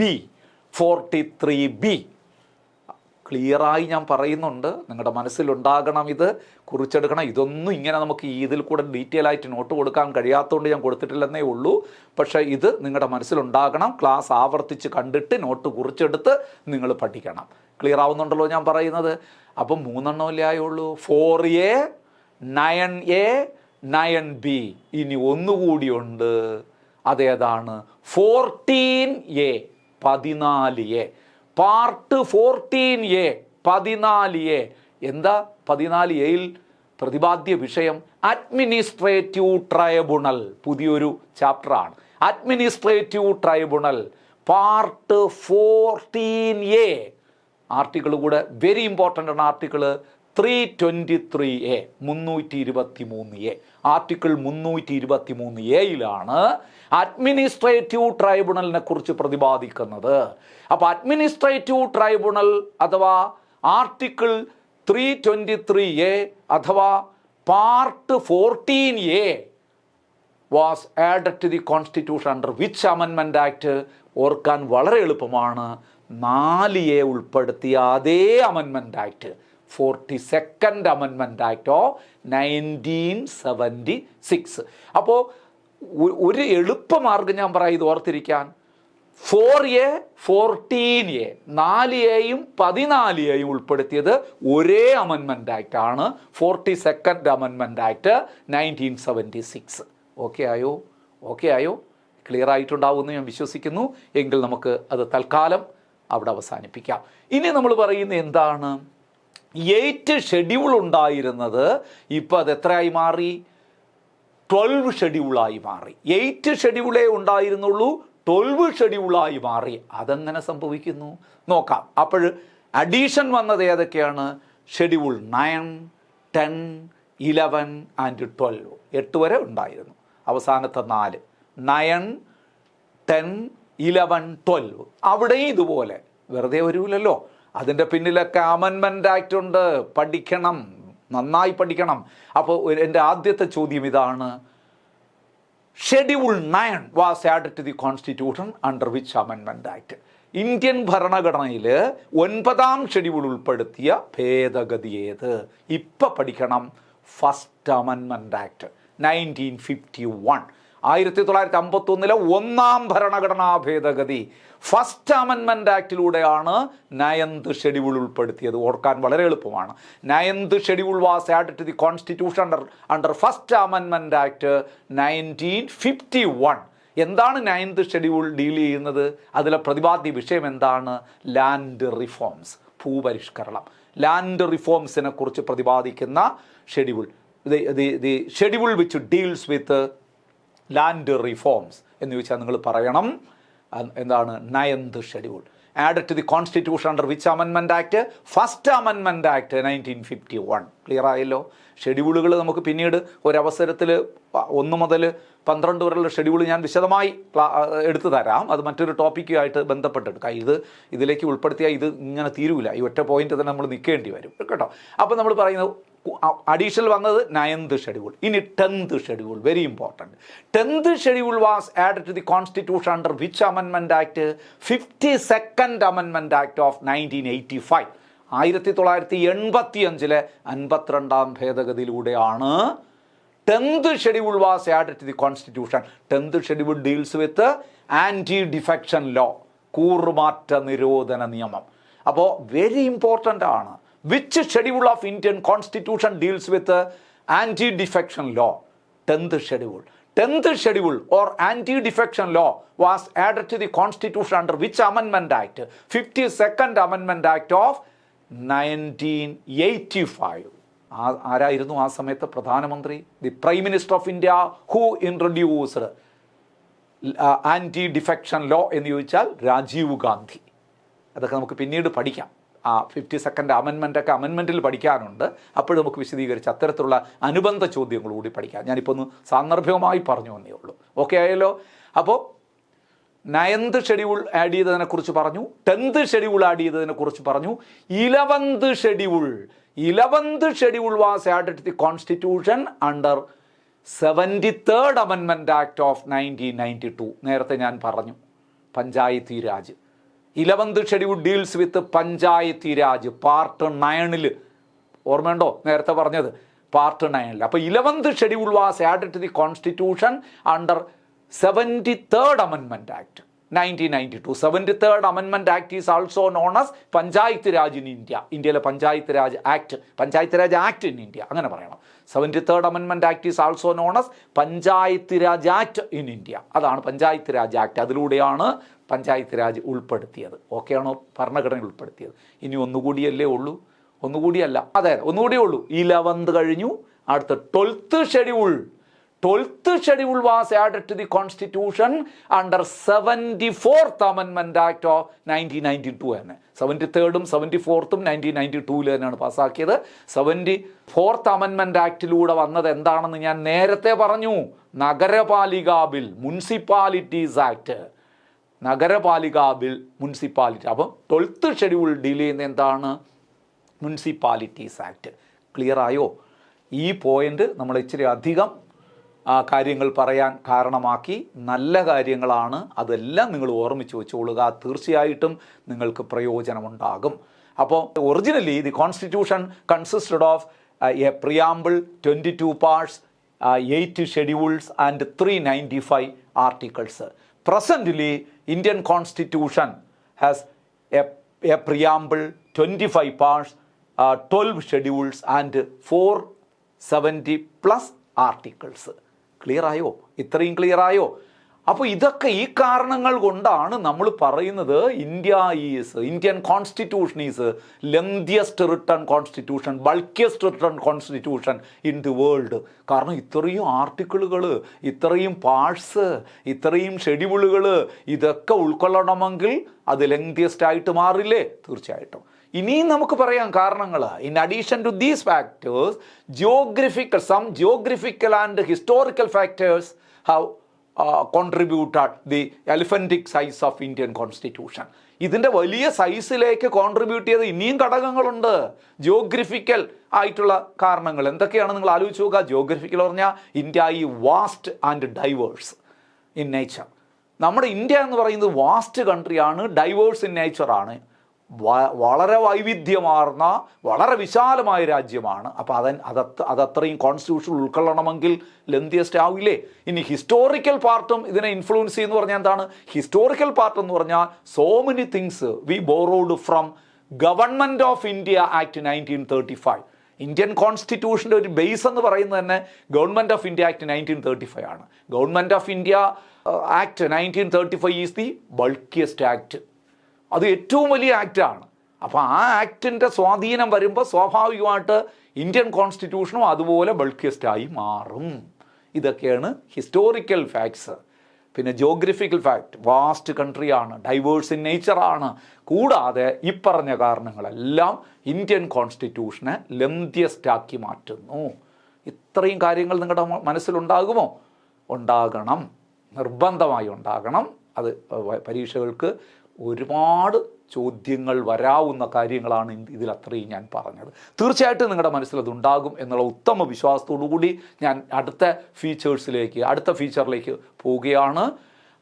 ക്ലിയറായി ഞാൻ പറയുന്നുണ്ട്, നിങ്ങളുടെ മനസ്സിലുണ്ടാകണം, ഇത് കുറിച്ചെടുക്കണം. ഇതൊന്നും ഇങ്ങനെ നമുക്ക് ഇതിൽ കൂടെ ഡീറ്റെയിൽ ആയിട്ട് നോട്ട് കൊടുക്കാൻ കഴിയാത്തതുകൊണ്ട് ഞാൻ കൊടുത്തിട്ടില്ലെന്നേ ഉള്ളൂ. പക്ഷേ ഇത് നിങ്ങളുടെ മനസ്സിലുണ്ടാകണം. ക്ലാസ് ആവർത്തിച്ച് കണ്ടിട്ട് നോട്ട് കുറിച്ചെടുത്ത് നിങ്ങൾ പഠിക്കണം. ക്ലിയർ ആവുന്നുണ്ടല്ലോ ഞാൻ പറയുന്നത്? അപ്പം 3 എണ്ണമല്ലേ ആയുള്ളൂ, 4A 9A 9B. ഇനി ഒന്നുകൂടിയുണ്ട്, അതേതാണ്? 14A 14A. Part 14A 14A. എന്താ 14Aയിൽ പ്രതിപാദ്യ വിഷയം? Administrative tribunal. പുതിയൊരു ചാപ്റ്ററാണ് administrative tribunal. Part 14A article കൂടെ വെരി ഇമ്പോർട്ടൻ്റ് ആണ്. Article 323A 323A. ആർട്ടിക്കിൾ 323Aയിലാണ് അഡ്മിനിസ്ട്രേറ്റീവ് ട്രൈബ്യൂണലിനെ കുറിച്ച് പ്രതിപാദിക്കുന്നത്. അപ്പോൾ അഡ്മിനിസ്ട്രേറ്റീവ് ട്രൈബ്യൂണൽ അഥവാ ആർട്ടിക്കിൾ 323A അഥവാ part 14A was added to the constitution under which അമെൻമെന്റ് ആക്ട്? ഓർക്കാൻ വളരെ എളുപ്പമാണ്, 4A ഉൾപ്പെടുത്തിയ അതേ അമെൻമെന്റ് ആക്ട്, 42nd അമെൻമെന്റ് ആക്ട് ഓഫ് 1976. അപ്പോൾ ഒരു എളുപ്പമാർഗം ഞാൻ പറയാം ഇത് ഓർത്തിരിക്കാൻ. 4A 14A 4Aയും 14Aയും ഉൾപ്പെടുത്തിയത് ഒരേ അമെൻമെന്റ് ആക്ട് ആണ്, 42nd അമെൻമെന്റ് ആക്ട് 1976. ഓക്കെ ആയോ? ക്ലിയർ ആയിട്ടുണ്ടാവുമെന്ന് ഞാൻ വിശ്വസിക്കുന്നു. എങ്കിൽ നമുക്ക് അത് തൽക്കാലം അവിടെ അവസാനിപ്പിക്കാം. ഇനി നമ്മൾ പറയുന്നത് എന്താണ്? 8 ഷെഡ്യൂൾ ഉണ്ടായിരുന്നത് ഇപ്പോൾ അത് എത്രയായി മാറി? 12 ഷെഡ്യൂളായി മാറി. 8 ഷെഡ്യൂളേ ഉണ്ടായിരുന്നുള്ളൂ, 12 ഷെഡ്യൂളായി മാറി. അതെങ്ങനെ സംഭവിക്കുന്നു നോക്കാം. അപ്പോൾ അഡീഷൻ വന്നത് ഏതൊക്കെയാണ്? Schedule 9, 10, 11 and 12. 8 വരെ ഉണ്ടായിരുന്നു. അവസാനത്തെ 4 9, 10, 11, 12 അവിടെയും ഇതുപോലെ വെറുതെ വരൂലല്ലോ. അതിൻ്റെ പിന്നിലൊക്കെ അമെൻമെൻ്റ് ആക്ട് ഉണ്ട്. പഠിക്കണം, നന്നായി പഠിക്കണം. അപ്പോൾ എൻ്റെ ആദ്യത്തെ ചോദ്യം ഇതാണ്: schedule 9 was added to the constitution under which അമെൻമെൻ്റ് ആക്ട്? ഇന്ത്യൻ ഭരണഘടനയിൽ 9ാം ഷെഡ്യൂൾ ഉൾപ്പെടുത്തിയ ഭേദഗതി ഏത്? ഇപ്പം പഠിക്കണം. ഫസ്റ്റ് അമെൻമെൻ്റ് ആക്ട് 1951. 1951 1ാം ഭരണഘടനാ ഭേദഗതി ഫസ്റ്റ് അമെൻമെൻ്റ് ആക്ടിലൂടെയാണ് 9th ഷെഡ്യൂൾ ഉൾപ്പെടുത്തിയത്. ഓർക്കാൻ വളരെ എളുപ്പമാണ്. 9th schedule was added to the constitution under first അമെൻമെൻ്റ് ആക്ട് 1951. എന്താണ് 9th ഷെഡ്യൂൾ ഡീൽ ചെയ്യുന്നത്? അതിലെ പ്രതിപാദ്യ വിഷയം എന്താണ്? ലാൻഡ് റിഫോംസ്, ഭൂപരിഷ്കരണം. ലാൻഡ് റിഫോംസിനെ കുറിച്ച് പ്രതിപാദിക്കുന്ന schedule, the schedule which deals with land reforms എന്ന് ചോദിച്ചാൽ നിങ്ങൾ പറയണം എന്താണ്? 9th schedule added to the constitution under which അമെൻമെൻ്റ് ആക്ട്? ഫസ്റ്റ് അമെൻമെൻ്റ് ആക്ട് 1951. ക്ലിയർ ആയല്ലോ? ഷെഡ്യൂളുകൾ നമുക്ക് പിന്നീട് ഒരവസരത്തിൽ 1 മുതൽ 12 വരെയുള്ള ഷെഡ്യൂൾ ഞാൻ വിശദമായി എടുത്തു തരാം. അത് മറ്റൊരു ടോപ്പിക്കുമായിട്ട് ബന്ധപ്പെട്ടെടുക്കാം. ഇതിലേക്ക് ഉൾപ്പെടുത്തിയാൽ ഇത് ഇങ്ങനെ തീരൂല. ഈ ഒറ്റ പോയിന്റ് തന്നെ നമ്മൾ നിൽക്കേണ്ടി വരും കേട്ടോ. അപ്പോൾ നമ്മൾ പറയുന്നത് അഡീഷണൽ വന്നത് 9th ഷെഡ്യൂൾ. ഇനി 10th schedule, very important. 10th schedule was added to the constitution under which അമെൻമെൻ്റ് ആക്ട്? 52nd അമെൻമെൻ്റ് ആക്ട് ഓഫ് 1985. 1985 52ാം ഭേദഗതിയിലൂടെയാണ് 10th schedule was added to the constitution. 10th schedule deals with anti defection law, കൂറുമാറ്റ നിരോധന നിയമം. അപ്പോൾ very important ആണ്. Which schedule of Indian Constitution deals with anti-defection law? 10th schedule. 10th schedule or anti-defection law was added to the Constitution under which Amendment Act? 52nd Amendment Act of 1985. ആരായിരുന്നു ആ സമയത്ത് പ്രധാനമന്ത്രി? The prime minister of India who introduced anti defection law എന്ന് ചോദിച്ചാൽ രാജീവ് ഗാന്ധി. അതൊക്കെ നമുക്ക് പിന്നീട് പഠിക്കാം. 52nd അമെൻമെൻ്റൊക്കെ അമെൻമെൻറ്റിൽ പഠിക്കാനുണ്ട്. അപ്പോഴും നമുക്ക് വിശദീകരിച്ച് അത്തരത്തിലുള്ള അനുബന്ധ ചോദ്യങ്ങൾ കൂടി പഠിക്കാം. ഞാനിപ്പോൾ ഒന്ന് സാന്ദർഭികമായി പറഞ്ഞു എന്നേ ഉള്ളൂ. ഓക്കെ ആയല്ലോ? അപ്പോൾ 9th ഷെഡ്യൂൾ ആഡ് ചെയ്തതിനെക്കുറിച്ച് പറഞ്ഞു, 10th ഷെഡ്യൂൾ ആഡ് ചെയ്തതിനെക്കുറിച്ച് പറഞ്ഞു. 11th schedule was added to the constitution under 73rd അമെൻമെൻ്റ് ആക്ട് ഓഫ് 1992. നേരത്തെ ഞാൻ പറഞ്ഞു Panchayati Raj. 11th schedule deals with Panchayati Raj part 9. ഓർമ്മയുണ്ടോ നേരത്തെ പറഞ്ഞത്? പാർട്ട് 9. അപ്പോൾ 11th schedule was added to the constitution under 73rd amendment act 1992. 73rd amendment act is also known as Panchayat Raj in India. ഇന്ത്യയിലെ Panchayat Raj act, Panchayat Raj act in India അങ്ങനെ പറയണം. 73rd amendment act is also known as Panchayat Raj act in India. അതാണ് panchayat Raj act. അതിലൂടെയാണ് പഞ്ചായത്ത് രാജ് ഉൾപ്പെടുത്തിയത്. ഓക്കെയാണോ? ഭരണഘടനയിൽ ഉൾപ്പെടുത്തിയത്. ഇനി ഒന്നുകൂടിയല്ലേ ഉള്ളൂ? ഒന്നുകൂടിയല്ല, അതെ ഒന്നുകൂടിയേ ഉള്ളൂ. 11th കഴിഞ്ഞു. അടുത്ത 12th schedule. 12th schedule was added to the constitution under 74th amendment act of 1992 തന്നെ. 73rd 74th 1992 തന്നെയാണ് പാസ്സാക്കിയത്. 74th അമെൻമെൻറ്റ് ആക്ടിലൂടെ വന്നത് എന്താണെന്ന് ഞാൻ നേരത്തെ പറഞ്ഞു. Nagarpalika bill, municipalities act, Nagarpalika bill, municipality. അപ്പം 12th ഷെഡ്യൂൾ ഡീൽ ചെയ്യുന്ന എന്താണ്? Municipalities act. ക്ലിയർ ആയോ? ഈ പോയിന്റ് നമ്മൾ ഇച്ചിരി അധികം കാര്യങ്ങൾ പറയാൻ കാരണമാക്കി. നല്ല കാര്യങ്ങളാണ്, അതെല്ലാം നിങ്ങൾ ഓർമ്മിച്ച് വെച്ചോളുക. തീർച്ചയായിട്ടും നിങ്ങൾക്ക് പ്രയോജനമുണ്ടാകും. അപ്പോൾ originally the constitution consisted of a preamble, 22 parts, 8 schedules and 395 articles. Presently, Indian Constitution has a preamble, 25 parts, 12 schedules and 470 plus articles. Clear ആയോ? ഇത്രയും ക്ലിയർ ആയോ? അപ്പോൾ ഇതൊക്കെ ഈ കാരണങ്ങൾ കൊണ്ടാണ് നമ്മൾ പറയുന്നത് Indian constitution is lengthiest written constitution, bulkiest written constitution in the world. കാരണം ഇത്രയും ആർട്ടിക്കിളുകൾ, ഇത്രയും പാർട്സ്, ഇത്രയും ഷെഡ്യൂളുകൾ, ഇതൊക്കെ ഉൾക്കൊള്ളണമെങ്കിൽ അത് ലെങ്തിയസ്റ്റ് ആയിട്ട് മാറില്ലേ? തീർച്ചയായിട്ടും. ഇനിയും നമുക്ക് പറയാം കാരണങ്ങൾ. In addition to these factors, geographical and historical factors have contributed the elephantic size of Indian constitution. ഇതിൻ്റെ വലിയ സൈസിലേക്ക് കോൺട്രിബ്യൂട്ട് ചെയ്ത ഇനിയും ഘടകങ്ങളുണ്ട്. ജിയോഗ്രഫിക്കൽ ആയിട്ടുള്ള കാരണങ്ങൾ എന്തൊക്കെയാണ് നിങ്ങൾ ആലോചിച്ച് നോക്കുക. ജിയോഗ്രഫിക്കൽ പറഞ്ഞാൽ ഇന്ത്യ ഈ vast and diverse in nature. നമ്മുടെ ഇന്ത്യ എന്ന് പറയുന്നത് വാസ്റ്റ് കൺട്രിയാണ്, ഡൈവേഴ്സ് ഇൻ നേച്ചറാണ്, വളരെ വൈവിധ്യമാർന്ന വളരെ വിശാലമായ രാജ്യമാണ്. അപ്പോൾ അതത്രയും കോൺസ്റ്റിറ്റ്യൂഷൻ ഉൾക്കൊള്ളണമെങ്കിൽ ലെന്തിയസ്റ്റ് ആവില്ലേ. ഇനി ഹിസ്റ്റോറിക്കൽ പാർട്ടും ഇതിനെ ഇൻഫ്ലുവൻസ് ചെയ്യുന്നു പറഞ്ഞാൽ എന്താണ്? ഹിസ്റ്റോറിക്കൽ പാർട്ട് എന്ന് പറഞ്ഞാൽ so many things we borrowed from government of India act 1935. Indian കോൺസ്റ്റിറ്റ്യൂഷൻ്റെ ഒരു ബേസ് എന്ന് പറയുന്നത് തന്നെ ഗവൺമെൻറ് ഓഫ് ഇന്ത്യ ആക്ട് 1935 ആണ്. Government of India act 1935 is the bulkiest act. അത് ഏറ്റവും വലിയ ആക്റ്റാണ്. അപ്പോൾ ആ ആക്ടിൻ്റെ സ്വാധീനം വരുമ്പോൾ സ്വാഭാവികമായിട്ട് ഇന്ത്യൻ കോൺസ്റ്റിറ്റ്യൂഷനും അതുപോലെ ബൾക്കിയസ്റ്റായി മാറും. ഇതൊക്കെയാണ് ഹിസ്റ്റോറിക്കൽ ഫാക്ട്സ്. പിന്നെ ജിയോഗ്രഫിക്കൽ ഫാക്ട്, വാസ്റ്റ് കൺട്രിയാണ്, ഡൈവേഴ്സ് ഇൻ നേച്ചറാണ്. കൂടാതെ ഈ പറഞ്ഞ കാരണങ്ങളെല്ലാം ഇന്ത്യൻ കോൺസ്റ്റിറ്റ്യൂഷനെ ലെന്തിയസ്റ്റാക്കി മാറ്റുന്നു. ഇത്രയും കാര്യങ്ങൾ നിങ്ങളുടെ മനസ്സിലുണ്ടാകുമോ? ഉണ്ടാകണം, നിർബന്ധമായി ഉണ്ടാകണം. അത് പരീക്ഷകൾക്ക് ഒരുപാട് ചോദ്യങ്ങൾ വരാവുന്ന കാര്യങ്ങളാണ് ഇതിൽ അത്രയും ഞാൻ പറഞ്ഞത്. തീർച്ചയായിട്ടും നിങ്ങളുടെ മനസ്സിലത് ഉണ്ടാകും എന്നുള്ള ഉത്തമ വിശ്വാസത്തോടു കൂടി ഞാൻ അടുത്ത ഫീച്ചറിലേക്ക് പോവുകയാണ്.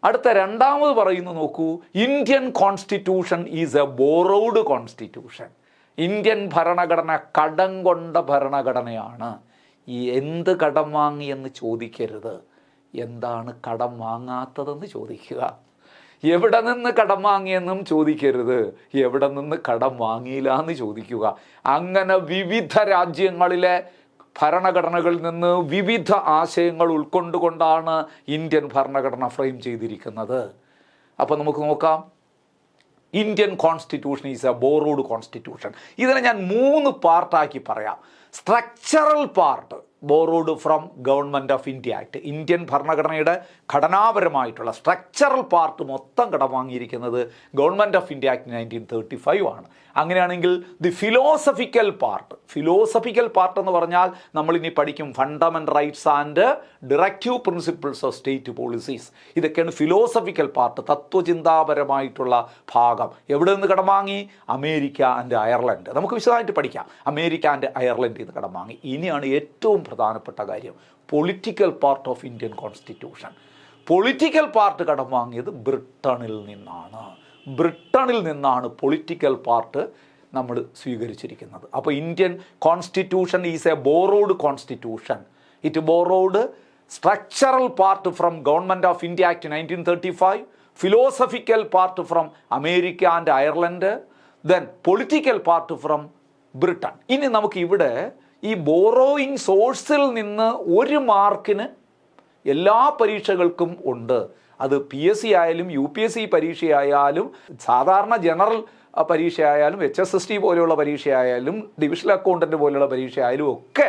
അടുത്ത രണ്ടാമത് പറയുന്നത് നോക്കൂ, Indian constitution is A borrowed constitution. Indian ഭരണഘടന കടം കൊണ്ട ഭരണഘടനയാണ്. ഈ എന്ത് കടം വാങ്ങി എന്ന് ചോദിക്കരുത്, എന്താണ് കടം വാങ്ങാത്തതെന്ന് ചോദിക്കുക. എവിടെ നിന്ന് കടം വാങ്ങിയെന്നും ചോദിക്കരുത്, എവിടെ നിന്ന് കടം വാങ്ങിയില്ല എന്ന് ചോദിക്കുക. അങ്ങനെ വിവിധ രാജ്യങ്ങളിലെ ഭരണഘടനകളിൽ നിന്ന് വിവിധ ആശയങ്ങൾ ഉൾക്കൊണ്ടുകൊണ്ടാണ് ഇന്ത്യൻ ഭരണഘടന ഫ്രെയിം ചെയ്തിരിക്കുന്നത്. അപ്പോൾ നമുക്ക് നോക്കാം. Indian constitution is A borrowed constitution. ഇതിനെ ഞാൻ 3 പാർട്ടാക്കി പറയാം. Structural part borrowed from government of India act. Indian ഭരണഘടനയുടെ ഘടനാപരമായിട്ടുള്ള സ്ട്രക്ചറൽ പാർട്ട് മൊത്തം കടം വാങ്ങിയിരിക്കുന്നത് ഗവൺമെൻറ് ഓഫ് ഇന്ത്യ ആക്ട് 1935 ആണ്. അങ്ങനെയാണെങ്കിൽ ദി ഫിലോസഫിക്കൽ പാർട്ട് എന്ന് പറഞ്ഞാൽ നമ്മളിനി പഠിക്കും fundamental rights and directive principles of state policies. ഇതൊക്കെയാണ് ഫിലോസഫിക്കൽ പാർട്ട്, തത്വചിന്താപരമായിട്ടുള്ള ഭാഗം. എവിടെ നിന്ന് കടം വാങ്ങി? America and Ireland. നമുക്ക് വിശദമായിട്ട് പഠിക്കാം. അമേരിക്ക ആൻഡ് അയർലൻഡിൽ നിന്ന് കടം വാങ്ങി. ഇനിയാണ് ഏറ്റവും പ്രധാനപ്പെട്ട കാര്യം, political part of Indian constitution. Political part കടം വാങ്ങിയത് ബ്രിട്ടനിൽ നിന്നാണ് പൊളിറ്റിക്കൽ പാർട്ട് നമ്മൾ സ്വീകരിച്ചിരിക്കുന്നത്. അപ്പോൾ Indian constitution is A borrowed constitution. It borrowed structural part from government of India act 1935, philosophical part from America and Ireland, then political part from Britain. ഇനി നമുക്ക് ഇവിടെ ഈ ബോറോയിങ് സോഴ്സിൽ നിന്ന് 1 മാർക്കിന് എല്ലാ പരീക്ഷകൾക്കും ഉണ്ട്. അത് PSC ആയാലും UPSC പരീക്ഷയായാലും സാധാരണ ജനറൽ പരീക്ഷയായാലും HSST പോലെയുള്ള പരീക്ഷയായാലും ഡിവിഷണൽ അക്കൗണ്ടൻ്റ് പോലെയുള്ള പരീക്ഷയായാലും ഒക്കെ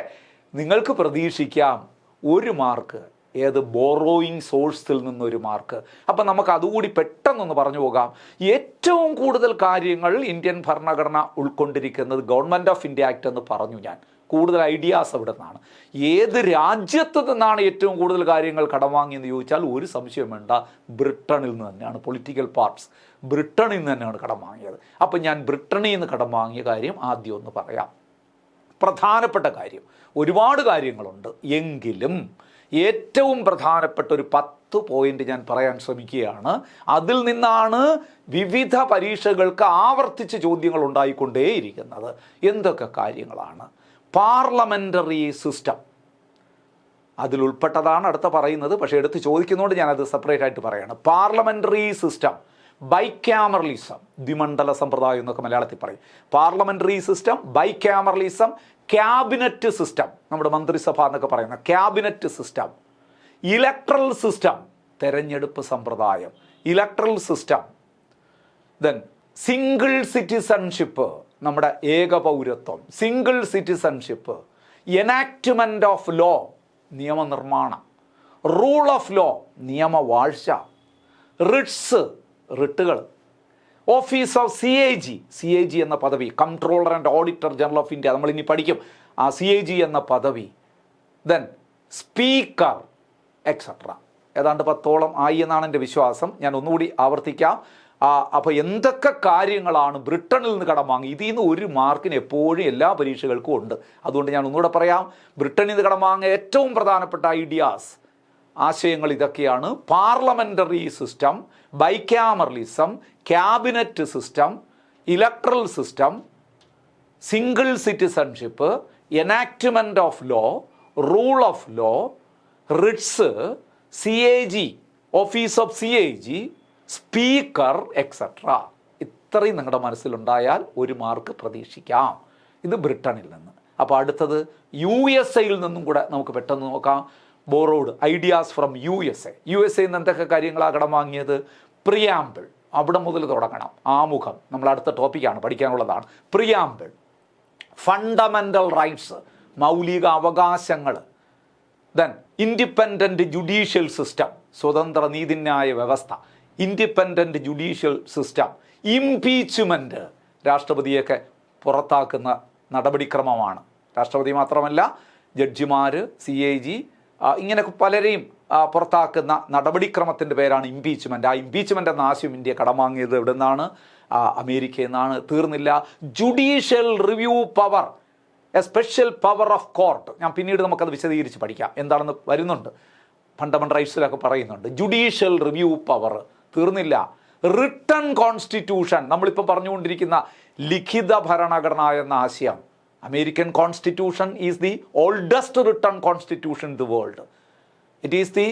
നിങ്ങൾക്ക് പ്രതീക്ഷിക്കാം 1 മാർക്ക്. ഏത്? ബോറോയിങ് സോഴ്സിൽ നിന്ന് 1 മാർക്ക്. അപ്പം നമുക്ക് അതുകൂടി പെട്ടെന്നൊന്ന് പറഞ്ഞു പോകാം. ഏറ്റവും കൂടുതൽ കാര്യങ്ങൾ ഇന്ത്യൻ ഭരണഘടന ഉൾക്കൊണ്ടിരിക്കുന്നത് ഗവൺമെൻറ് ഓഫ് ഇന്ത്യ ആക്ട് എന്ന് പറഞ്ഞു ഞാൻ. കൂടുതൽ ഐഡിയാസ് അവിടെ നിന്നാണ്. ഏത് രാജ്യത്ത് നിന്നാണ് ഏറ്റവും കൂടുതൽ കാര്യങ്ങൾ കടം വാങ്ങിയെന്ന് ചോദിച്ചാൽ ഒരു സംശയം വേണ്ട, ബ്രിട്ടനിൽ നിന്ന് തന്നെയാണ്. പൊളിറ്റിക്കൽ പാർട്സ് ബ്രിട്ടനിൽ നിന്ന് തന്നെയാണ് കടം വാങ്ങിയത്. അപ്പം ഞാൻ ബ്രിട്ടനിൽ നിന്ന് കടം വാങ്ങിയ കാര്യം ആദ്യം ഒന്ന് പറയാം. പ്രധാനപ്പെട്ട കാര്യം, ഒരുപാട് കാര്യങ്ങളുണ്ട്, എങ്കിലും ഏറ്റവും പ്രധാനപ്പെട്ട ഒരു 10 പോയിന്റ് ഞാൻ പറയാൻ ശ്രമിക്കുകയാണ്. അതിൽ നിന്നാണ് വിവിധ പരീക്ഷകൾക്ക് ആവർത്തിച്ച് ചോദ്യങ്ങൾ ഉണ്ടായിക്കൊണ്ടേയിരിക്കുന്നത്. എന്തൊക്കെ കാര്യങ്ങളാണ്? പാർലമെൻ്ററി സിസ്റ്റം അതിലുൾപ്പെട്ടതാണ് അടുത്ത പറയുന്നത്, പക്ഷേ എടുത്ത് ചോദിക്കുന്നതുകൊണ്ട് ഞാനത് സെപ്പറേറ്റ് ആയിട്ട് പറയുകയാണ്. പാർലമെൻ്ററി സിസ്റ്റം, ബൈക്യാമറലിസം, ദ്വിമണ്ഡല സമ്പ്രദായം എന്നൊക്കെ മലയാളത്തിൽ പറയും. Parliamentary system, bicameralism, cabinet system, നമ്മുടെ മന്ത്രിസഭ എന്നൊക്കെ പറയുന്ന ക്യാബിനറ്റ് സിസ്റ്റം, ഇലക്ട്രൽ സിസ്റ്റം, തെരഞ്ഞെടുപ്പ് സമ്പ്രദായം, electoral system, then single citizenship, നമ്മുടെ ഏകപൗരത്വം, single citizenship, enactment of law, നിയമനിർമ്മാണം, റൂൾ ഓഫ് ലോ, നിയമവാഴ്ച, റിട്സ്, റിട്ടുകൾ, ഓഫീസ് ഓഫ് CAG എന്ന പദവി, controller and auditor general of India, നമ്മൾ ഇനി പഠിക്കും ആ CAG എന്ന പദവി. Then speaker etcetera. ഏതാണ്ട് 10ഓളം ആയി എന്നാണ് എൻ്റെ വിശ്വാസം. ഞാൻ ഒന്നുകൂടി ആവർത്തിക്കാം. അപ്പോൾ എന്തൊക്കെ കാര്യങ്ങളാണ് ബ്രിട്ടനിൽ നിന്ന് കടം വാങ്ങി? ഇതിൽ നിന്ന് ഒരു മാർക്കിന് എപ്പോഴും എല്ലാ പരീക്ഷകൾക്കും ഉണ്ട്. അതുകൊണ്ട് ഞാൻ ഒന്നുകൂടെ പറയാം. ബ്രിട്ടനിൽ നിന്ന് കടം വാങ്ങിയ ഏറ്റവും പ്രധാനപ്പെട്ട ഐഡിയാസ്, ആശയങ്ങൾ ഇതൊക്കെയാണ്: parliamentary system, bicameralism, cabinet system, electoral system, single citizenship, enactment of law, rule of law, writs, CAG, office of CAG, speaker etcetera. ഇത്രയും നിങ്ങളുടെ മനസ്സിലുണ്ടായാൽ ഒരു മാർക്ക് പ്രതീക്ഷിക്കാം. ഇത് ബ്രിട്ടനിൽ നിന്ന്. അപ്പോൾ അടുത്തത് USA നിന്നും കൂടെ നമുക്ക് പെട്ടെന്ന് നോക്കാം. ബോറോഡ് ഐഡിയാസ് ഫ്രം USA നിന്ന് എന്തൊക്കെ കാര്യങ്ങളാണ് കടം വാങ്ങിയത്? പ്രിയാമ്പിൾ, അവിടെ മുതൽ തുടങ്ങണം. ആമുഖം നമ്മൾ അടുത്ത ടോപ്പിക്കാണ്, പഠിക്കാനുള്ളതാണ്. പ്രിയാമ്പിൾ, ഫണ്ടമെൻ്റൽ റൈറ്റ്സ്, മൗലിക അവകാശങ്ങൾ. ദെൻ ഇൻഡിപെൻഡൻറ്റ് ജുഡീഷ്യൽ സിസ്റ്റം, സ്വതന്ത്ര നീതിന്യായ വ്യവസ്ഥ, ഇൻഡിപെൻഡൻറ്റ് ജുഡീഷ്യൽ സിസ്റ്റം, ഇംപീച്ച്മെൻറ്റ്, രാഷ്ട്രപതിയൊക്കെ പുറത്താക്കുന്ന നടപടിക്രമമാണ്. രാഷ്ട്രപതി മാത്രമല്ല, ജഡ്ജിമാർ, CAG, ഇങ്ങനെ പലരെയും പുറത്താക്കുന്ന നടപടിക്രമത്തിൻ്റെ പേരാണ് ഇംപീച്ച്മെൻറ്റ്. ആ ഇംപീച്ച്മെൻ്റ് എന്ന ആശയം ഇന്ത്യ കടം വാങ്ങിയത് എവിടെ നിന്നാണ്? അമേരിക്കയിൽ നിന്നാണ്. തീർന്നില്ല. Judicial review power, A special power of court. ഞാൻ പിന്നീട് നമുക്കത് വിശദീകരിച്ച് പഠിക്കാം, എന്താണെന്ന് വരുന്നുണ്ട്. ഫണ്ടമെൻ്റൽ റൈറ്റ്സിലൊക്കെ പറയുന്നുണ്ട്. Judicial review power. തീർന്നില്ല. റിട്ടൺ കോൺസ്റ്റിറ്റ്യൂഷൻ, നമ്മളിപ്പോൾ പറഞ്ഞുകൊണ്ടിരിക്കുന്ന ലിഖിത ഭരണഘടന എന്ന ആശയം. American constitution is the oldest written constitution in the world. It is the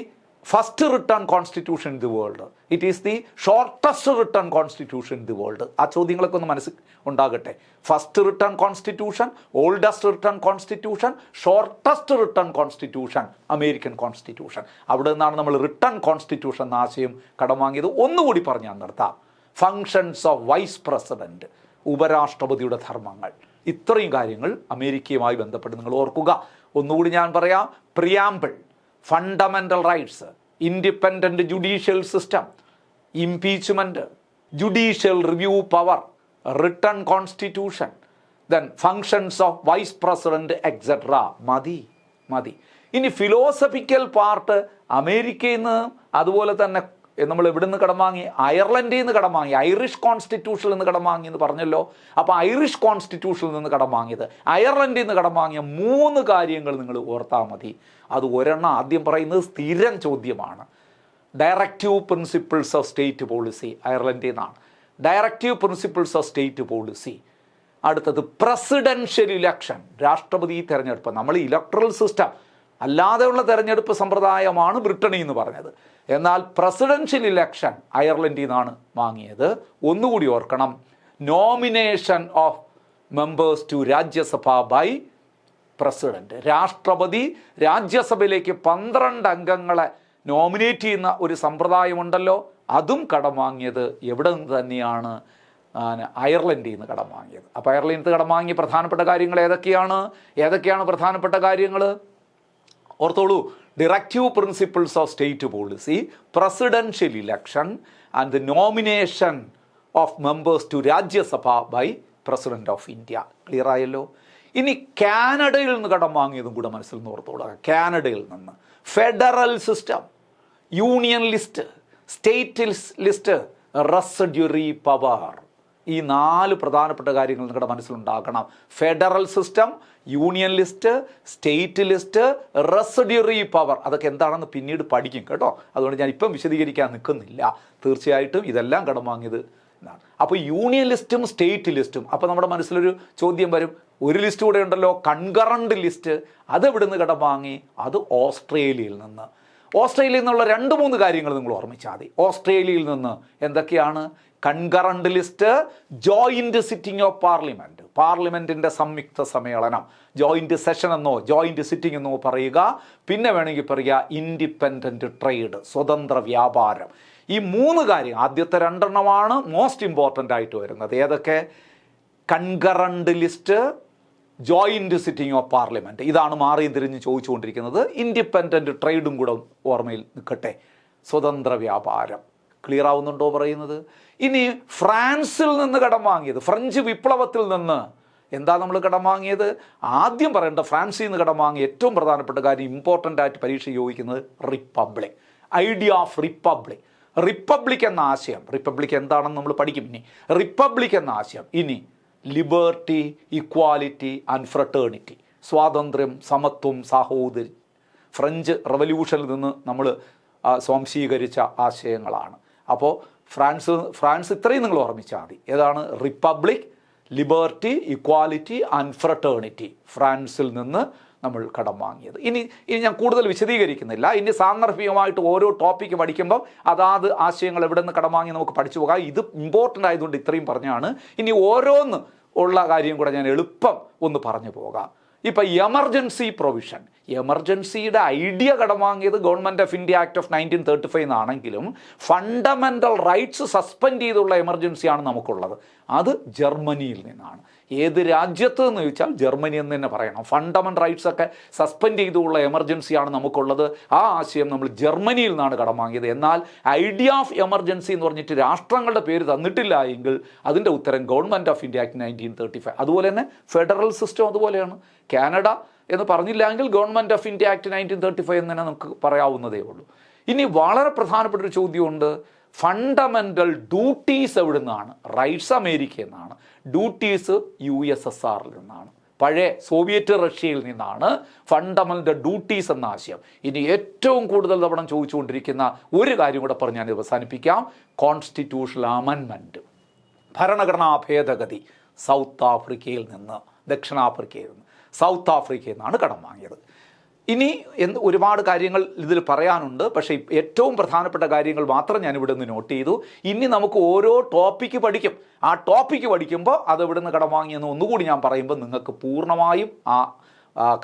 first return constitution in the world. It is the shortest return constitution in the world. ആ ചോദ്യങ്ങളൊക്കെ ഒന്ന് മനസ്സിൽ ഉണ്ടാകട്ടെ. First return constitution, oldest return constitution, shortest return constitution, American constitution. അവിടെ നിന്നാണ് നമ്മൾ return constitution എന്ന ആശയം കടം വാങ്ങിയത്. ഒന്നുകൂടി പറഞ്ഞാൽ നിർത്താം. ഫങ്ഷൻസ് ഓഫ് വൈസ് പ്രസിഡന്റ്, ഉപരാഷ്ട്രപതിയുടെ ധർമ്മങ്ങൾ. ഇത്രയും കാര്യങ്ങൾ അമേരിക്കയുമായി ബന്ധപ്പെട്ട് നിങ്ങൾ ഓർക്കുക. ഒന്നുകൂടി ഞാൻ പറയാം. Preamble, fundamental rights, independent judicial system, impeachment, judicial review power, written constitution, then functions of vice president etcetera. മതി. ഇനി ഫിലോസഫിക്കൽ പാർട്ട് അമേരിക്കയിൽ നിന്ന്, അതുപോലെ തന്നെ നമ്മൾ എവിടെ നിന്ന് കടം വാങ്ങി? അയർലൻഡിൽ നിന്ന് കടം വാങ്ങി. ഐറിഷ് കോൺസ്റ്റിറ്റ്യൂഷനിൽ നിന്ന് കടം വാങ്ങി എന്ന് പറഞ്ഞല്ലോ. അപ്പോൾ ഐറിഷ് കോൺസ്റ്റിറ്റ്യൂഷനിൽ നിന്ന് കടം വാങ്ങിയത്, അയർലൻഡിൽ നിന്ന് കടം വാങ്ങിയ 3 കാര്യങ്ങൾ നിങ്ങൾ ഓർത്താൽ മതി. അത് ഒരെണ്ണം ആദ്യം പറയുന്നത് സ്ഥിരം ചോദ്യമാണ്. Directive principles of state policy, അയർലൻഡിൽ നിന്നാണ്. Directive principles of state policy. അടുത്തത് പ്രസിഡൻഷ്യൽ ഇലക്ഷൻ, രാഷ്ട്രപതി തെരഞ്ഞെടുപ്പ്. നമ്മൾ ഇലക്ട്രൽ സിസ്റ്റം അല്ലാതെയുള്ള തെരഞ്ഞെടുപ്പ് സമ്പ്രദായമാണ് ബ്രിട്ടനിൽ എന്ന് പറഞ്ഞത്. എന്നാൽ പ്രസിഡൻഷ്യൽ ഇലക്ഷൻ അയർലൻഡിൽ നിന്നാണ് വാങ്ങിയത്. ഒന്നുകൂടി ഓർക്കണം. Nomination of members to Rajya Sabha by president. രാഷ്ട്രപതി രാജ്യസഭയിലേക്ക് 12 അംഗങ്ങളെ നോമിനേറ്റ് ചെയ്യുന്ന ഒരു സമ്പ്രദായമുണ്ടല്ലോ, അതും കടം വാങ്ങിയത് എവിടെ നിന്ന് തന്നെയാണ്? അയർലൻഡിൽ നിന്ന് കടം വാങ്ങിയത്. അപ്പോൾ അയർലൻഡിൽ നിന്ന് കടം വാങ്ങിയ പ്രധാനപ്പെട്ട കാര്യങ്ങൾ ഏതൊക്കെയാണ് പ്രധാനപ്പെട്ട കാര്യങ്ങൾ? ഓർത്തോളൂ. Directive principles of state policy, presidential election and the nomination of members to Rajya Sabha by president of India. Clear ആയല്ലോ. ഇനി കാനഡയിൽ നിന്ന് കടം വാങ്ങിയതും കൂടെ മനസ്സിൽ നിന്ന് ഓർത്തോളുക. കാനഡയിൽ നിന്ന് federal system, union list, state list, residuary power. ഈ 4 പ്രധാനപ്പെട്ട കാര്യങ്ങൾ നിങ്ങളുടെ മനസ്സിലുണ്ടാക്കണം. Federal system, union list, state list, residuary power. അതൊക്കെ എന്താണെന്ന് പിന്നീട് പഠിക്കും കേട്ടോ. അതുകൊണ്ട് ഞാൻ ഇപ്പം വിശദീകരിക്കാൻ നിൽക്കുന്നില്ല. തീർച്ചയായിട്ടും ഇതെല്ലാം കടം വാങ്ങിയത് എന്നാണ്. അപ്പോൾ യൂണിയൻ ലിസ്റ്റും സ്റ്റേറ്റ് ലിസ്റ്റും. അപ്പോൾ നമ്മുടെ മനസ്സിലൊരു ചോദ്യം വരും, ഒരു ലിസ്റ്റ് കൂടെ ഉണ്ടല്ലോ, കൺകറൻറ്റ് ലിസ്റ്റ്. അത് എവിടെ നിന്ന് കടം വാങ്ങി? അത് ഓസ്ട്രേലിയയിൽ നിന്ന്. ഓസ്ട്രേലിയയിൽ നിന്നുള്ള 2-3 കാര്യങ്ങൾ നിങ്ങൾ ഓർമ്മിച്ചാൽ മതി. ഓസ്ട്രേലിയയിൽ നിന്ന് എന്തൊക്കെയാണ്? Concurrent list, joint sitting of parliament, പാർലമെൻറ്റിൻ്റെ സംയുക്ത സമ്മേളനം, ജോയിൻറ്റ് സെഷൻ എന്നോ ജോയിൻറ്റ് സിറ്റിംഗ് എന്നോ പറയുക. പിന്നെ വേണമെങ്കിൽ പറയുക ഇൻഡിപെൻഡൻറ്റ് ട്രേഡ്, സ്വതന്ത്ര വ്യാപാരം. ഈ 3 കാര്യം, ആദ്യത്തെ 2 മോസ്റ്റ് ഇമ്പോർട്ടൻ്റ് ആയിട്ട് വരുന്നത്. ഏതൊക്കെ? Concurrent list, joint sitting of parliament. ഇതാണ് മാറിയും തിരിഞ്ഞ് ചോദിച്ചുകൊണ്ടിരിക്കുന്നത്. ഇൻഡിപെൻഡൻറ്റ് ട്രേഡും കൂടെ ഓർമ്മയിൽ നിൽക്കട്ടെ. സ്വതന്ത്ര വ്യാപാരം. ക്ലിയർ ആവുന്നുണ്ടോ പറയുന്നത്? ഇനി ഫ്രാൻസിൽ നിന്ന് കടം വാങ്ങിയത്, ഫ്രഞ്ച് വിപ്ലവത്തിൽ നിന്ന് എന്താ നമ്മൾ കടം വാങ്ങിയത്? ആദ്യം പറയേണ്ട ഫ്രാൻസിൽ നിന്ന് കടം വാങ്ങിയ ഏറ്റവും പ്രധാനപ്പെട്ട കാര്യം, ഇമ്പോർട്ടൻ്റ് ആയിട്ട് പരീക്ഷ ചോദിക്കുന്നത് republic, idea of republic. Republic എന്ന ആശയം, റിപ്പബ്ലിക് എന്താണെന്ന് നമ്മൾ പഠിക്കും ഇനി. റിപ്പബ്ലിക് എന്ന ആശയം, ഇനി ലിബർട്ടി, ഇക്വാലിറ്റി ആൻഡ് ഫ്രട്ടേണിറ്റി, സ്വാതന്ത്ര്യം, സമത്വം, സാഹോദര്യം, ഫ്രഞ്ച് റവല്യൂഷനിൽ നിന്ന് നമ്മൾ സ്വാംശീകരിച്ച ആശയങ്ങളാണ്. അപ്പോൾ ഫ്രാൻസ് ഇത്രയും നിങ്ങൾ ഓർമ്മിച്ചാൽ മതി. ഏതാണ്? Republic, liberty, equality and fraternity, ഫ്രാൻസിൽ നിന്ന് നമ്മൾ കടം വാങ്ങിയത്. ഇനി ഞാൻ കൂടുതൽ വിശദീകരിക്കുന്നില്ല. ഇനി സാന്ദർഭികമായിട്ട് ഓരോ ടോപ്പിക്ക് പഠിക്കുമ്പോൾ അതാത് ആശയങ്ങൾ എവിടെ നിന്ന് കടം വാങ്ങി നമുക്ക് പഠിച്ചു പോകാം. ഇത് ഇമ്പോർട്ടൻ്റ് ആയതുകൊണ്ട് ഇത്രയും പറഞ്ഞാണ്. ഇനി ഓരോന്ന് ഉള്ള കാര്യം കൂടെ ഞാൻ എളുപ്പം ഒന്ന് പറഞ്ഞു പോകാം. ഇപ്പം എമർജൻസി പ്രൊവിഷൻ, എമർജൻസിയുടെ ഐഡിയ കടം വാങ്ങിയത് government of India act of 1935 എന്നാണെങ്കിലും ഫണ്ടമെൻ്റൽ റൈറ്റ്സ് സസ്പെൻഡ് ചെയ്തുള്ള എമർജൻസിയാണ് നമുക്കുള്ളത്. അത് ജർമ്മനിയിൽ നിന്നാണ്. ഏത് രാജ്യത്ത് എന്ന് ചോദിച്ചാൽ ജർമ്മനി എന്ന് തന്നെ പറയണം. ഫണ്ടമെൻ്റൽ റൈറ്റ്സ് ഒക്കെ സസ്പെൻഡ് ചെയ്തുള്ള എമർജൻസിയാണ് നമുക്കുള്ളത്. ആ ആശയം നമ്മൾ ജർമ്മനിയിൽ നിന്നാണ് കടം വാങ്ങിയത്. എന്നാൽ ഐഡിയ ഓഫ് എമർജൻസി എന്ന് പറഞ്ഞിട്ട് രാഷ്ട്രങ്ങളുടെ പേര് തന്നിട്ടില്ല എങ്കിൽ അതിൻ്റെ ഉത്തരം ഗവൺമെൻറ് ഓഫ് ഇന്ത്യ ആക്ട് 1935. അതുപോലെ തന്നെ ഫെഡറൽ സിസ്റ്റം അതുപോലെയാണ്. കാനഡ എന്ന് പറഞ്ഞില്ലെങ്കിൽ ഗവൺമെൻറ് ഓഫ് ഇന്ത്യ ആക്ട് 1935 എന്ന് തന്നെ നമുക്ക് പറയാവുന്നതേ ഉള്ളൂ. ഇനി വളരെ പ്രധാനപ്പെട്ട ഒരു ചോദ്യമുണ്ട്, ഫണ്ടമെൻ്റൽ ഡ്യൂട്ടീസ് എവിടെ നിന്നാണ്? റൈറ്റ്സ് അമേരിക്കയിൽ നിന്നാണ്, ഡ്യൂട്ടീസ് USSR നിന്നാണ്, പഴയ സോവിയറ്റ് റഷ്യയിൽ നിന്നാണ് ഫണ്ടമെൻ്റൽ ഡ്യൂട്ടീസ് എന്ന ആശയം. ഇനി ഏറ്റവും കൂടുതൽ തവണ ചോദിച്ചുകൊണ്ടിരിക്കുന്ന ഒരു കാര്യം കൂടെ പറഞ്ഞ് ഞാൻ അവസാനിപ്പിക്കാം. കോൺസ്റ്റിറ്റ്യൂഷണൽ അമെൻമെൻറ്റ്, ഭരണഘടനാ ഭേദഗതി സൗത്ത് ആഫ്രിക്കയിൽ നിന്ന്, ദക്ഷിണാഫ്രിക്കയിൽ നിന്ന്, സൗത്ത് ആഫ്രിക്കയിൽ നിന്നാണ് കടം വാങ്ങിയത്. ഇനി ഒരുപാട് കാര്യങ്ങൾ ഇതിൽ പറയാനുണ്ട്. പക്ഷേ ഏറ്റവും പ്രധാനപ്പെട്ട കാര്യങ്ങൾ മാത്രം ഞാനിവിടെ നിന്ന് നോട്ട് ചെയ്തു. ഇനി നമുക്ക് ഓരോ ടോപ്പിക്ക് പഠിക്കും. ആ ടോപ്പിക്ക് പഠിക്കുമ്പോൾ അത് ഇവിടെ നിന്ന് കടം വാങ്ങിയെന്ന് ഒന്നുകൂടി ഞാൻ പറയുമ്പോൾ നിങ്ങൾക്ക് പൂർണ്ണമായും ആ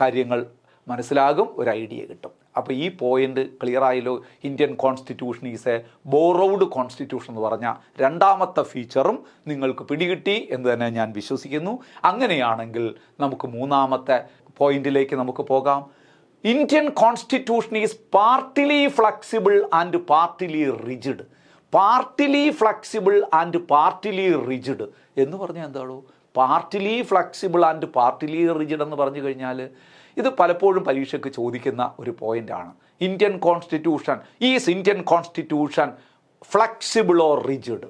കാര്യങ്ങൾ മനസ്സിലാകും, ഒരു ഐഡിയ കിട്ടും. അപ്പോൾ ഈ പോയിൻ്റ് ക്ലിയർ ആയല്ലോ. Indian constitution is A borrowed constitution എന്ന് പറഞ്ഞ രണ്ടാമത്തെ ഫീച്ചറും നിങ്ങൾക്ക് പിടികിട്ടി എന്ന് തന്നെ ഞാൻ വിശ്വസിക്കുന്നു. അങ്ങനെയാണെങ്കിൽ നമുക്ക് മൂന്നാമത്തെ പോയിന്റിലേക്ക് നമുക്ക് പോകാം. Indian constitution is partly flexible and partly rigid. Partly flexible and partly rigid എന്ന് പറഞ്ഞാൽ എന്താണോ? Partly flexible and partly rigid എന്ന് പറഞ്ഞു കഴിഞ്ഞാൽ ഇത് പലപ്പോഴും പരീക്ഷയ്ക്ക് ചോദിക്കുന്ന ഒരു പോയിൻ്റാണ്. Indian constitution flexible or rigid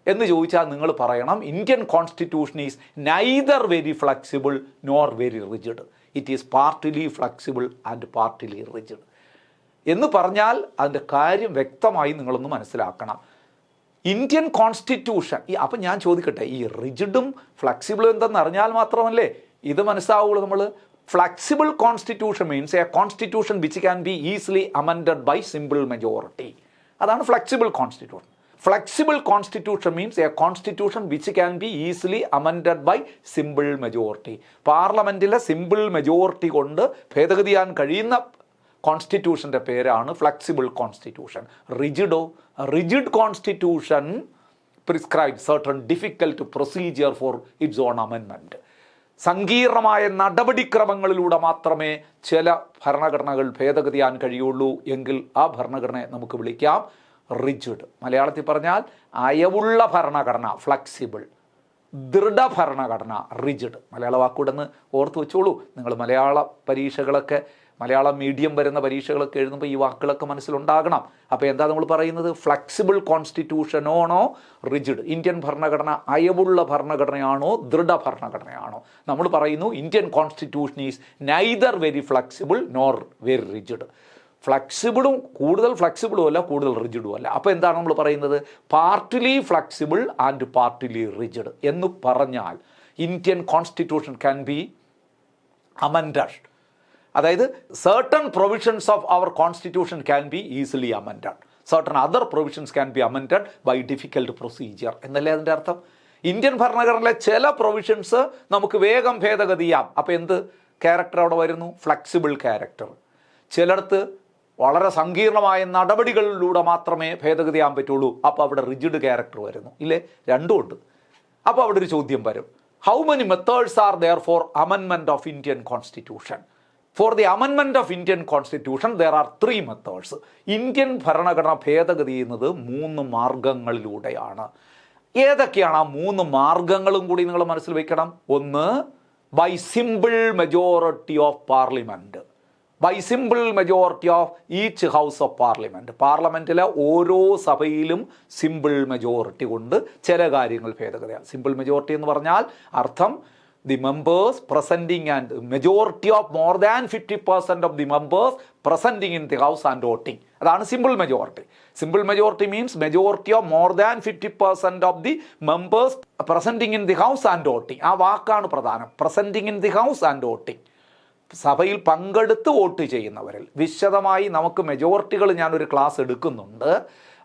എന്ന് ചോദിച്ചാൽ നിങ്ങൾ പറയണം Indian constitution is neither very flexible nor very rigid. It is partly flexible and partly rigid എന്ന് പറഞ്ഞാൽ അതിൻ്റെ കാര്യം വ്യക്തമായി നിങ്ങളൊന്ന് മനസ്സിലാക്കണം. ഇന്ത്യൻ കോൺസ്റ്റിറ്റ്യൂഷൻ അപ്പം ഞാൻ ചോദിക്കട്ടെ, ഈ റിജിഡും ഫ്ലെക്സിബിളും എന്തെന്ന് അറിഞ്ഞാൽ മാത്രമല്ലേ ഇത് മനസ്സിലാവുള്ളൂ. നമ്മൾ flexible constitution means a constitution which can be easily amended by simple majority. അതാണ് flexible constitution. Flexible constitution means a constitution which can be easily amended by simple majority. പാർലമെൻറ്റിലെ സിമ്പിൾ മെജോറിറ്റി കൊണ്ട് ഭേദഗതി ചെയ്യാൻ കഴിയുന്ന കോൺസ്റ്റിറ്റ്യൂഷൻ്റെ പേരാണ് flexible constitution. Rigid constitution prescribe certain difficult procedure for its own amendment. സങ്കീർണമായ നടപടിക്രമങ്ങളിലൂടെ മാത്രമേ ചില ഭരണഘടനകൾ ഭേദഗതി ചെയ്യാൻ കഴിയുള്ളൂ എങ്കിൽ ആ ഭരണഘടനയെ നമുക്ക് വിളിക്കാം റിജിഡ്. മലയാളത്തിൽ പറഞ്ഞാൽ അയവുള്ള ഭരണഘടന ഫ്ലെക്സിബിൾ, ദൃഢഭരണഘടന റിജിഡ്. മലയാള വാക്കുകൂടെന്ന് ഓർത്ത് വെച്ചോളൂ. നിങ്ങൾ മലയാള പരീക്ഷകളൊക്കെ, മലയാളം മീഡിയം വരുന്ന പരീക്ഷകളൊക്കെ എഴുതുമ്പോൾ ഈ വാക്കുകളൊക്കെ മനസ്സിലുണ്ടാകണം. അപ്പോൾ എന്താ നമ്മൾ പറയുന്നത്? Flexible കോൺസ്റ്റിറ്റ്യൂഷനാണോ rigid? ഇന്ത്യൻ ഭരണഘടന അയവുള്ള ഭരണഘടനയാണോ ദൃഢഭരണഘടനയാണോ? നമ്മൾ പറയുന്നു Indian constitution is neither very flexible nor very rigid. ഫ്ലെക്സിബിളും കൂടുതൽ ഫ്ലെക്സിബിളും അല്ല, കൂടുതൽ റിജിഡും അല്ല. അപ്പോൾ എന്താണ് നമ്മൾ പറയുന്നത്? Partly flexible and partly rigid എന്ന് പറഞ്ഞാൽ Indian constitution can be amended. അതായത് certain provisions of our constitution can be easily amended, certain other provisions can be amended by difficult procedure എന്നല്ലേ അതിൻ്റെ അർത്ഥം? ഇന്ത്യൻ ഭരണഘടനയിലെ ചില പ്രൊവിഷൻസ് നമുക്ക് വേഗം ഭേദഗതി ചെയ്യാം. അപ്പോൾ എന്ത് ക്യാരക്ടർ അവിടെ വരുന്നു? Flexible character. ചിലടത്ത് വളരെ സങ്കീർണമായ നടപടികളിലൂടെ മാത്രമേ ഭേദഗതി ചെയ്യാൻ പറ്റുള്ളൂ. അപ്പോൾ അവിടെ റിജിഡ് ക്യാരക്ടർ വരുന്നു. ഇല്ലേ? രണ്ടും ഉണ്ട്. അപ്പോൾ അവിടെ ഒരു ചോദ്യം വരും, how many methods are there for amendment of Indian constitution? For the amendment of Indian constitution there are 3 methods. Indian ഭരണഘടന ഭേദഗതി ചെയ്യുന്നത് 3 മാർഗങ്ങളിലൂടെയാണ്. ഏതൊക്കെയാണ് ആ 3 മാർഗങ്ങളും കൂടി നിങ്ങൾ മനസ്സിൽ വയ്ക്കണം. ഒന്ന്, by simple majority of parliament. By simple majority of each house of parliament. പാർലമെൻറ്റിലെ ഓരോ സഭയിലും സിമ്പിൾ മെജോറിറ്റി കൊണ്ട് ചില കാര്യങ്ങൾ ഭേദഗതിയാണ്. സിമ്പിൾ മെജോറിറ്റി എന്ന് പറഞ്ഞാൽ അർത്ഥം the members presenting and majority of more than 50% of the members presenting in the house and voting. അതാണ് simple majority. Simple majority means majority of more than 50% of the members presenting in the house and voting. ആ വാക്കാണ് പ്രധാനം, presenting in the house and voting. സഭയിൽ പങ്കെടുത്ത് vote ചെയ്യുന്നവരിൽ വിശദമായി നമുക്ക് മെജോറിറ്റികൾ ഞാനൊരു class എടുക്കുന്നുണ്ട്.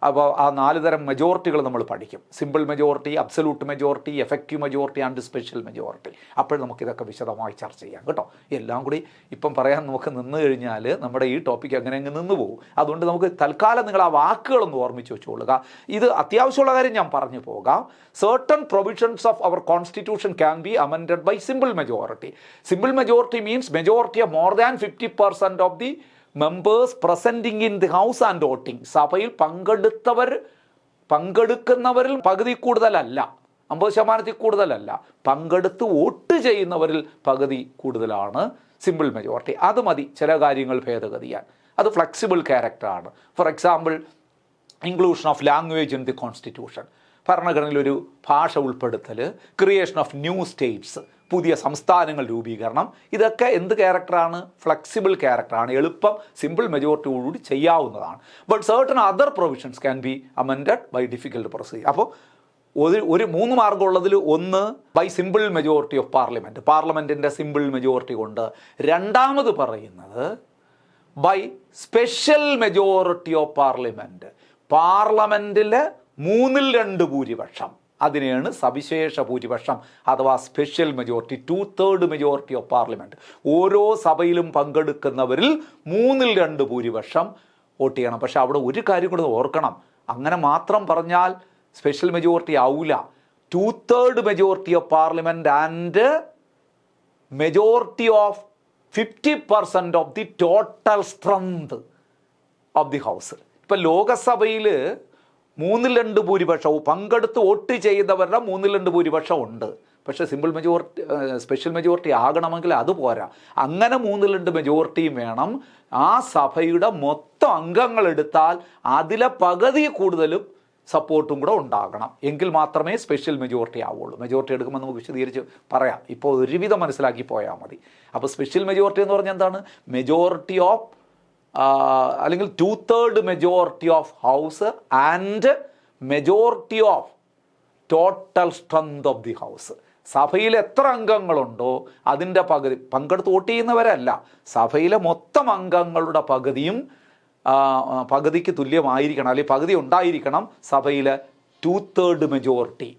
അപ്പോൾ ആ 4 തരം മെജോറിറ്റികൾ നമ്മൾ പഠിക്കും. Simple majority, absolute majority, effective majority and special majority. അപ്പോൾ നമുക്കിതൊക്കെ വിശദമായി ചർച്ച ചെയ്യാം കേട്ടോ. എല്ലാം കൂടി ഇപ്പം പറയാൻ നമുക്ക് നിന്ന് കഴിഞ്ഞാൽ നമ്മുടെ ഈ ടോപ്പിക്ക് അങ്ങനെ അങ്ങ് നിന്ന് പോകും. അതുകൊണ്ട് നമുക്ക് തൽക്കാലം നിങ്ങൾ ആ വാക്കുകളൊന്ന് ഓർമ്മിച്ച് വെച്ചുകൊള്ളുക. ഇത് അത്യാവശ്യമുള്ള കാര്യം ഞാൻ പറഞ്ഞു പോകാം. Certain provisions of our constitution can be amended by simple majority. Simple majority means majority of more than 50% of the members presenting in the house and voting. സഭയിൽ പങ്കെടുക്കുന്നവരിൽ പകുതി കൂടുതലല്ല, 50% കൂടുതലല്ല, പങ്കെടുത്ത് വോട്ട് ചെയ്യുന്നവരിൽ പകുതി കൂടുതലാണ് സിമ്പിൾ മെജോറിറ്റി. അത് മതി ചില കാര്യങ്ങൾ ഭേദഗതിയാൻ. അത് ഫ്ലെക്സിബിൾ ക്യാരക്ടറാണ്. For example, inclusion of language in the constitution. ഭരണഘടനയിലൊരു ഭാഷ ഉൾപ്പെടുത്തൽ, ക്രിയേഷൻ ഓഫ് ന്യൂ സ്റ്റേറ്റ്സ്, പുതിയ സംസ്ഥാനങ്ങൾ രൂപീകരണം. ഇതൊക്കെ എന്ത് ക്യാരക്ടറാണ്? ഫ്ലെക്സിബിൾ ക്യാരക്ടറാണ്. എളുപ്പം സിമ്പിൾ മെജോറിറ്റിയോടുകൂടി ചെയ്യാവുന്നതാണ്. But certain other provisions can be amended by difficult procedure. അപ്പോൾ ഒരു 3 മാർഗമുള്ളതിൽ ഒന്ന് by simple majority of parliament, പാർലമെൻറ്റിൻ്റെ സിമ്പിൾ മെജോറിറ്റി കൊണ്ട്. രണ്ടാമത് പറയുന്നത് by special majority of parliament, പാർലമെൻറ്റിലെ 2/3 ഭൂരിപക്ഷം. അതിനെയാണ് സവിശേഷ ഭൂരിപക്ഷം അഥവാ special majority, 2/3 majority of parliament. ഓരോ സഭയിലും പങ്കെടുക്കുന്നവരിൽ 2/3 ഭൂരിപക്ഷം വോട്ട് ചെയ്യണം. പക്ഷേ അവിടെ ഒരു കാര്യം കൂടെ ഓർക്കണം, അങ്ങനെ മാത്രം പറഞ്ഞാൽ സ്പെഷ്യൽ മെജോറിറ്റി ആവില്ല. 2/3 majority of parliament and majority of 50% of the total strength of the house. ഇപ്പം ലോകസഭയിൽ 2/3 ഭൂരിപക്ഷവും പങ്കെടുത്ത് വോട്ട് ചെയ്യുന്നവരുടെ 2/3 ഭൂരിപക്ഷം ഉണ്ട്. പക്ഷേ സിമ്പിൾ മെജോറിറ്റി സ്പെഷ്യൽ മെജോറിറ്റി ആകണമെങ്കിൽ അത് പോരാ. അങ്ങനെ 2/3 മെജോറിറ്റിയും വേണം. ആ സഭയുടെ മൊത്തം അംഗങ്ങൾ എടുത്താൽ അതിലെ പകുതി കൂടുതലും സപ്പോർട്ടും കൂടെ ഉണ്ടാകണം. എങ്കിൽ മാത്രമേ സ്പെഷ്യൽ മെജോറിറ്റി ആവുള്ളൂ. മെജോറിറ്റി എടുക്കുമ്പോൾ നമുക്ക് വിശദീകരിച്ച് പറയാം. ഇപ്പോൾ ഒരുവിധം മനസ്സിലാക്കി പോയാൽ മതി. അപ്പോൾ സ്പെഷ്യൽ മെജോറിറ്റി എന്ന് പറഞ്ഞാൽ എന്താണ്? മെജോറിറ്റി ഓഫ് അല്ലെങ്കിൽ 2/3 majority of house and majority of total strength of the house. സഭയിൽ എത്ര അംഗങ്ങളുണ്ടോ അതിൻ്റെ പകുതി, പങ്കെടുത്ത് വോട്ട് ചെയ്യുന്നവരല്ല, സഭയിലെ മൊത്തം അംഗങ്ങളുടെ പകുതിക്ക് തുല്യമായിരിക്കണം, അല്ലെങ്കിൽ പകുതി ഉണ്ടായിരിക്കണം സഭയിലെ 2/3 മെജോറിറ്റി.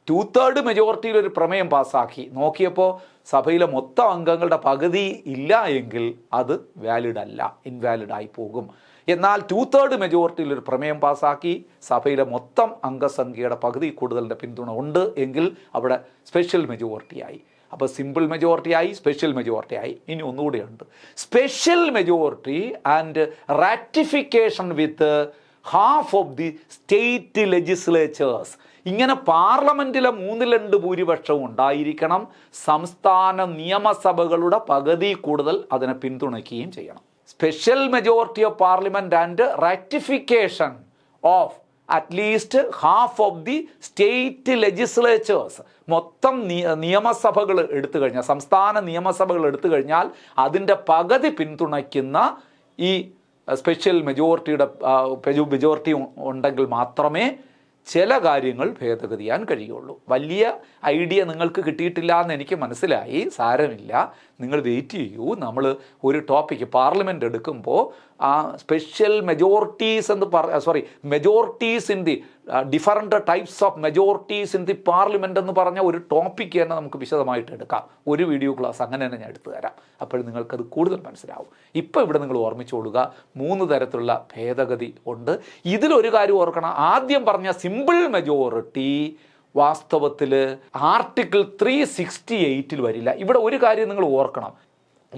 2/3 മെജോറിറ്റിയിൽ ഒരു പ്രമേയം പാസ്സാക്കി നോക്കിയപ്പോൾ സഭയിലെ മൊത്തം അംഗങ്ങളുടെ പകുതി ഇല്ല എങ്കിൽ അത് വാലിഡ് അല്ല, ഇൻവാലിഡായി പോകും. എന്നാൽ 2/3 മെജോറിറ്റിയിൽ ഒരു പ്രമേയം പാസ്സാക്കി സഭയിലെ മൊത്തം അംഗസംഖ്യയുടെ പകുതി കൂടുതലിൻ്റെ പിന്തുണ ഉണ്ട് എങ്കിൽ അവിടെ സ്പെഷ്യൽ മെജോറിറ്റിയായി. അപ്പോൾ സിമ്പിൾ മെജോറിറ്റിയായി, സ്പെഷ്യൽ മെജോറിറ്റിയായി. ഇനി ഒന്നുകൂടെയുണ്ട്, special majority and ratification with half of the state legislatures. ഇങ്ങനെ പാർലമെൻറ്റിലെ 2/3 ഭൂരിപക്ഷവും ഉണ്ടായിരിക്കണം. സംസ്ഥാന നിയമസഭകളുടെ പകുതി കൂടുതൽ അതിനെ പിന്തുണയ്ക്കുകയും ചെയ്യണം. Special majority of parliament and ratification of at least half of the state legislature's. മൊത്തം നിയമസഭകൾ എടുത്തു കഴിഞ്ഞാൽ, സംസ്ഥാന നിയമസഭകൾ എടുത്തു കഴിഞ്ഞാൽ അതിൻ്റെ പകുതി പിന്തുണയ്ക്കുന്ന ഈ സ്പെഷ്യൽ മെജോറിറ്റി ഉണ്ടെങ്കിൽ മാത്രമേ ചില കാര്യങ്ങൾ ഭേദഗതിയാൻ കഴിയുള്ളൂ. വലിയ ഐഡിയ നിങ്ങൾക്ക് കിട്ടിയിട്ടില്ല എന്ന് എനിക്ക് മനസ്സിലായി. സാരമില്ല, നിങ്ങൾ വെയിറ്റ് ചെയ്യൂ. നമ്മൾ ഒരു ടോപ്പിക്ക് പാർലമെൻറ്റ് എടുക്കുമ്പോൾ ആ സ്പെഷ്യൽ മെജോറിറ്റീസ് എന്ന് majorities in the different types of majorities in the parliament എന്ന് പറഞ്ഞ ഒരു ടോപ്പിക്ക് തന്നെ നമുക്ക് വിശദമായിട്ട് എടുക്കാം. ഒരു വീഡിയോ ക്ലാസ് അങ്ങനെ തന്നെ ഞാൻ എടുത്തു തരാം. അപ്പോൾ നിങ്ങൾക്കത് കൂടുതൽ മനസ്സിലാവും. ഇപ്പോൾ ഇവിടെ നിങ്ങൾ ഓർമ്മിച്ചോളുക, 3 തരത്തിലുള്ള ഭേദഗതി ഉണ്ട്. ഇതിലൊരു കാര്യം ഓർക്കണം, ആദ്യം പറഞ്ഞ സിമ്പിൾ മെജോറിറ്റി വാസ്തവത്തിൽ ആർട്ടിക്കിൾ 368 വരില്ല. ഇവിടെ ഒരു കാര്യം നിങ്ങൾ ഓർക്കണം,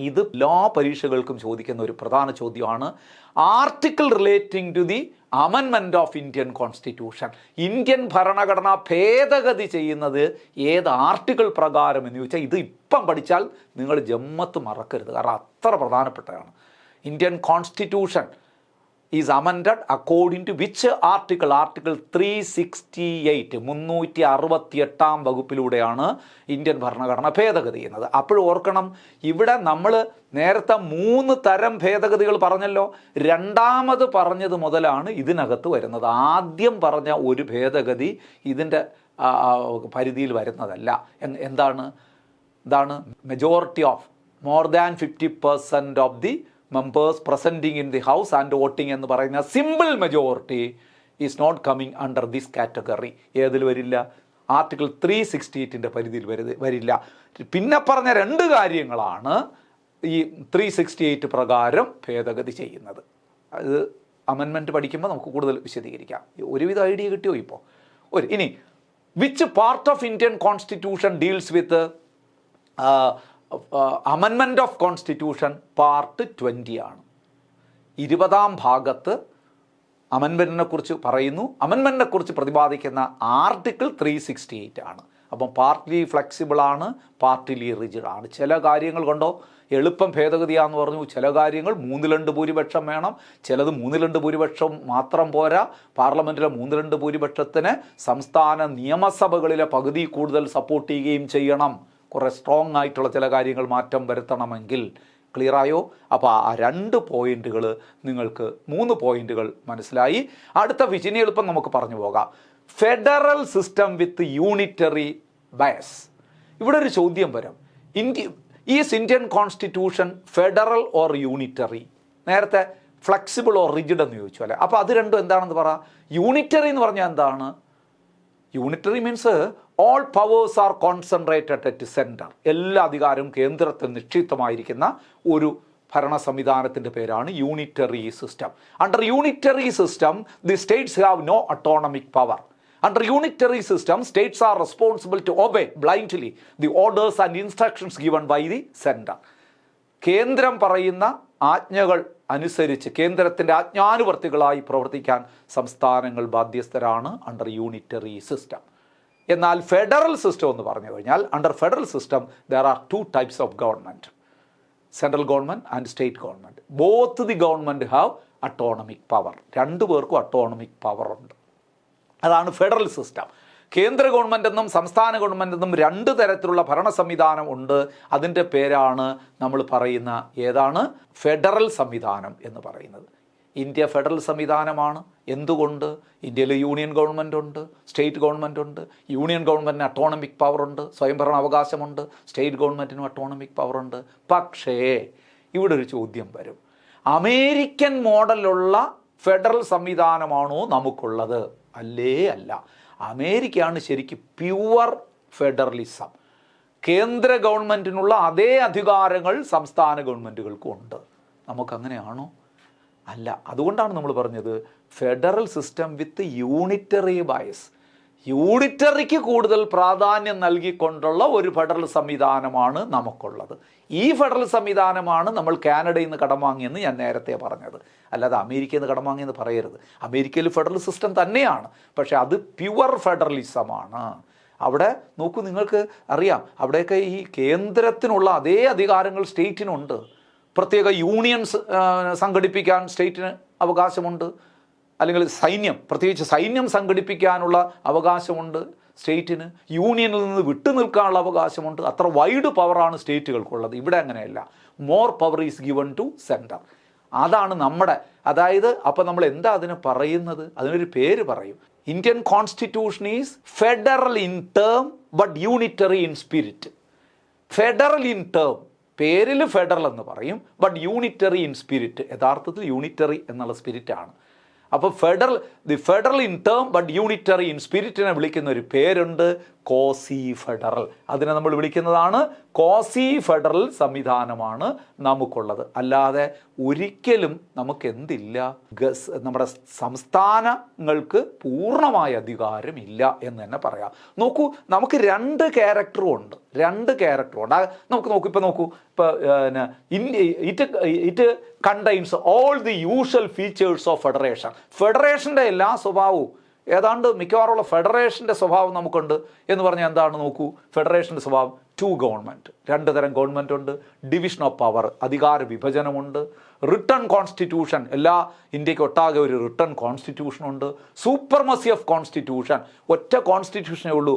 ഇത് എല്ലാ പരീക്ഷകൾക്കും ചോദിക്കുന്ന ഒരു പ്രധാന ചോദ്യമാണ്. Article relating to the amendment of Indian constitution. Indian ഭരണഘടന ഭേദഗതി ചെയ്യുന്നത് ഏത് ആർട്ടിക്കിൾ പ്രകാരം എന്ന് ചോദിച്ചാൽ ഇത് ഇപ്പം പഠിച്ചാൽ നിങ്ങൾ ജമ്മത്ത് മറക്കരുത്, കാരണം അത്ര പ്രധാനപ്പെട്ടതാണ്. Indian constitution is amended according to which article? Article 368 368 വകുപ്പിലൂടെയാണ് ഇന്ത്യൻ ഭരണഘടന ഭേദഗതി ചെയ്യുന്നത്. അപ്പോൾ ഓർക്കണം, ഇവിടെ നമ്മൾ നേരത്തെ 3 തരം ഭേദഗതികൾ പറഞ്ഞല്ലോ. രണ്ടാമത് പറഞ്ഞത് മുതലാണ് ഇതിനകത്ത് വരുന്നത്. ആദ്യം പറഞ്ഞ ഒരു ഭേദഗതി ഇതിൻ്റെ പരിധിയിൽ വരുന്നതല്ല. എന്താണ്? Majority of more than 50% of the members presenting in the house and voting എന്ന് പറയുന്ന simple majority is not coming under this category. ഏതിൽ വരില്ല? ആർട്ടിക്കിൾ 368 പരിധിയിൽ വരില്ല. പിന്നെ പറഞ്ഞ 2 കാര്യങ്ങളാണ് ഈ 368 പ്രകാരം ഭേദഗതി ചെയ്യുന്നത്. അത് അമെൻമെൻറ്റ് പഠിക്കുമ്പോൾ നമുക്ക് കൂടുതൽ വിശദീകരിക്കാം. ഒരുവിധ ഐഡിയ കിട്ടിയോ ഇപ്പോൾ? ഇനി which part of Indian constitution deals with amendment of constitution? Part 20 ആണ്. 20ാം ഭാഗത്ത് അമെൻമെൻറ്റിനെ കുറിച്ച് പറയുന്നു. അമെൻമെൻറ്റിനെ കുറിച്ച് പ്രതിപാദിക്കുന്ന ആർട്ടിക്കിൾ 368 ആണ്. അപ്പം പാർട്ട്ലി ഫ്ലെക്സിബിൾ ആണ്, പാർട്ട്ലി റിജിഡ് ആണ്. ചില കാര്യങ്ങൾ കൊണ്ടോ എളുപ്പം ഭേദഗതിയാന്ന് പറഞ്ഞു, ചില കാര്യങ്ങൾ 3/2 ഭൂരിപക്ഷം വേണം, ചിലത് 3/2 ഭൂരിപക്ഷം മാത്രം പോരാ. പാർലമെൻറ്റിലെ 3/2 ഭൂരിപക്ഷത്തിന് സംസ്ഥാന നിയമസഭകളിലെ പകുതി കൂടുതൽ സപ്പോർട്ട് ചെയ്യുകയും ചെയ്യണം. കുറേ സ്ട്രോങ് ആയിട്ടുള്ള ചില കാര്യങ്ങൾ മാറ്റം വരുത്തണമെങ്കിൽ. ക്ലിയറായോ? അപ്പോൾ ആ 2 പോയിന്റുകൾ നിങ്ങൾക്ക് 3 പോയിന്റുകൾ മനസ്സിലായി. അടുത്ത വിചിനി എളുപ്പം നമുക്ക് പറഞ്ഞു പോകാം. Federal system with unitary bias. ഇവിടെ ഒരു ചോദ്യം വരും, Indian constitution federal or unitary? നേരത്തെ ഫ്ലെക്സിബിൾ ഓർ റിജിഡ് എന്ന് ചോദിച്ചു അല്ലേ? അപ്പോൾ അത് രണ്ടും എന്താണെന്ന് പറ. യൂണിറ്ററി എന്ന് പറഞ്ഞാൽ എന്താണ്? Unitary means all powers are concentrated at centre. എല്ലാ അധികാരവും കേന്ദ്രത്തിൽ നിക്ഷിപ്തമായിരിക്കുന്ന ഒരു ഭരണ സംവിധാനത്തിൻ്റെ പേരാണ് unitary system. Under unitary system the states have no autonomic power. Under unitary system, states are responsible to obey blindly the orders and instructions given by the center. കേന്ദ്രം പറയുന്ന ആജ്ഞകൾ അനുസരിച്ച് കേന്ദ്രത്തിൻ്റെ ആജ്ഞാനുവർത്തികളായി പ്രവർത്തിക്കാൻ സംസ്ഥാനങ്ങൾ ബാധ്യസ്ഥരാണ് അണ്ടർ യൂണിറ്ററി സിസ്റ്റം. എന്നാൽ federal system എന്ന് പറഞ്ഞു കഴിഞ്ഞാൽ under federal system there are 2 types of government, central government and state government. Both the government have autonomic power. 2 പേർക്കും അട്ടോണമിക് പവർ ഉണ്ട്. അതാണ് ഫെഡറൽ സിസ്റ്റം. കേന്ദ്ര ഗവൺമെൻറ് എന്നും സംസ്ഥാന ഗവൺമെൻറ് എന്നും 2 തരത്തിലുള്ള ഭരണ സംവിധാനം ഉണ്ട്. അതിൻ്റെ പേരാണ് നമ്മൾ പറയുന്ന ഏതാണ്? ഫെഡറൽ സംവിധാനം എന്ന് പറയുന്നത്. ഇന്ത്യ ഫെഡറൽ സംവിധാനമാണ്. എന്തുകൊണ്ട്? ഇന്ത്യയിൽ യൂണിയൻ ഗവൺമെൻറ് ഉണ്ട്, സ്റ്റേറ്റ് ഗവൺമെൻറ് ഉണ്ട്. യൂണിയൻ ഗവൺമെൻറ്റിന് അട്ടോണമിക് പവർ ഉണ്ട്, സ്വയംഭരണ അവകാശമുണ്ട്. സ്റ്റേറ്റ് ഗവൺമെൻറ്റിനും അട്ടോണമിക് പവർ ഉണ്ട്. പക്ഷേ ഇവിടെ ഒരു ചോദ്യം വരും, അമേരിക്കൻ മോഡലുള്ള ഫെഡറൽ സംവിധാനമാണോ നമുക്കുള്ളത്? അല്ല. അമേരിക്കയാണ് ശരിക്കും പ്യുവർ ഫെഡറലിസം. കേന്ദ്ര ഗവൺമെൻറ്റിനുള്ള അതേ അധികാരങ്ങൾ സംസ്ഥാന ഗവൺമെൻറ്റുകൾക്കും ഉണ്ട്. നമുക്കങ്ങനെയാണോ? അല്ല. അതുകൊണ്ടാണ് നമ്മൾ പറഞ്ഞത് federal system with unitary bias. യൂണിറ്ററിക്ക് കൂടുതൽ പ്രാധാന്യം നൽകിക്കൊണ്ടുള്ള ഒരു ഫെഡറൽ സംവിധാനമാണ് നമുക്കുള്ളത്. ഈ ഫെഡറൽ സംവിധാനമാണ് നമ്മൾ കാനഡയിൽ നിന്ന് കടം വാങ്ങിയെന്ന് ഞാൻ നേരത്തെ പറഞ്ഞത്. അല്ലാതെ അമേരിക്കയിൽ നിന്ന് കടം വാങ്ങിയെന്ന് പറയരുത്. അമേരിക്കയിൽ ഫെഡറൽ സിസ്റ്റം തന്നെയാണ്, പക്ഷേ അത് പ്യുവർ ഫെഡറലിസമാണ്. അവിടെ നോക്കൂ, നിങ്ങൾക്ക് അറിയാം, അവിടെയൊക്കെ ഈ കേന്ദ്രത്തിനുള്ള അതേ അധികാരങ്ങൾ സ്റ്റേറ്റിനുണ്ട്. പ്രത്യേക യൂണിയൻസ് സംഘടിപ്പിക്കാൻ സ്റ്റേറ്റിന് അവകാശമുണ്ട്. അല്ലെങ്കിൽ പ്രത്യേകിച്ച് സൈന്യം സംഘടിപ്പിക്കാനുള്ള അവകാശമുണ്ട് സ്റ്റേറ്റിന്. യൂണിയനിൽ നിന്ന് വിട്ടു നിൽക്കാനുള്ള അവകാശമുണ്ട്. അത്ര വൈഡ് പവറാണ് സ്റ്റേറ്റുകൾക്കുള്ളത്. ഇവിടെ അങ്ങനെയല്ല. More power is given to centre. അതാണ് നമ്മുടെ, അതായത് അപ്പോൾ നമ്മൾ എന്താ അതിന് പറയുന്നത്? അതിനൊരു പേര് പറയും. Indian constitution is federal in term but unitary in spirit. Federal in term, പേരിൽ ഫെഡറൽ എന്ന് പറയും, ബട്ട് യൂണിറ്ററി ഇൻ സ്പിരിറ്റ്. യഥാർത്ഥത്തിൽ യൂണിറ്ററി എന്നുള്ള സ്പിരിറ്റാണ്. അപ്പോൾ federal in term but unitary in സ്പിരിറ്റിനെ വിളിക്കുന്ന ഒരു പേരുണ്ട്, കോസി ഫെഡറൽ. അതിനെ നമ്മൾ വിളിക്കുന്നതാണ് കോസി ഫെഡറൽ സംവിധാനമാണ് നമുക്കുള്ളത്. അല്ലാതെ ഒരിക്കലും നമുക്ക് എന്തില്ല, നമ്മുടെ സംസ്ഥാനങ്ങൾക്ക് പൂർണ്ണമായ അധികാരമില്ല എന്ന് തന്നെ പറയാം. നോക്കൂ, നമുക്ക് രണ്ട് ക്യാരക്ടറും ഉണ്ട്. നമുക്ക് നോക്കൂ, ഇപ്പോൾ നോക്കൂ, ഇപ്പോൾ it contains all the usual features of federation. ഫെഡറേഷൻ്റെ എല്ലാ സ്വഭാവവും ഏതാണ്ട് മിക്കവാറുള്ള ഫെഡറേഷൻ്റെ സ്വഭാവം നമുക്കുണ്ട് എന്ന് പറഞ്ഞാൽ എന്താണ്? നോക്കൂ, ഫെഡറേഷൻ്റെ സ്വഭാവം 2 ഗവൺമെൻറ്, 2 തരം ഗവൺമെൻറ് ഉണ്ട്. ഡിവിഷൻ ഓഫ് പവർ, അധികാര വിഭജനമുണ്ട്. റിട്ടേൺ കോൺസ്റ്റിറ്റ്യൂഷൻ, എല്ലാ ഇന്ത്യക്ക് ഒട്ടാകെ ഒരു റിട്ടേൺ കോൺസ്റ്റിറ്റ്യൂഷനുണ്ട്. സൂപ്പർമസി ഓഫ് കോൺസ്റ്റിറ്റ്യൂഷൻ, ഒറ്റ കോൺസ്റ്റിറ്റ്യൂഷനേ ഉള്ളൂ.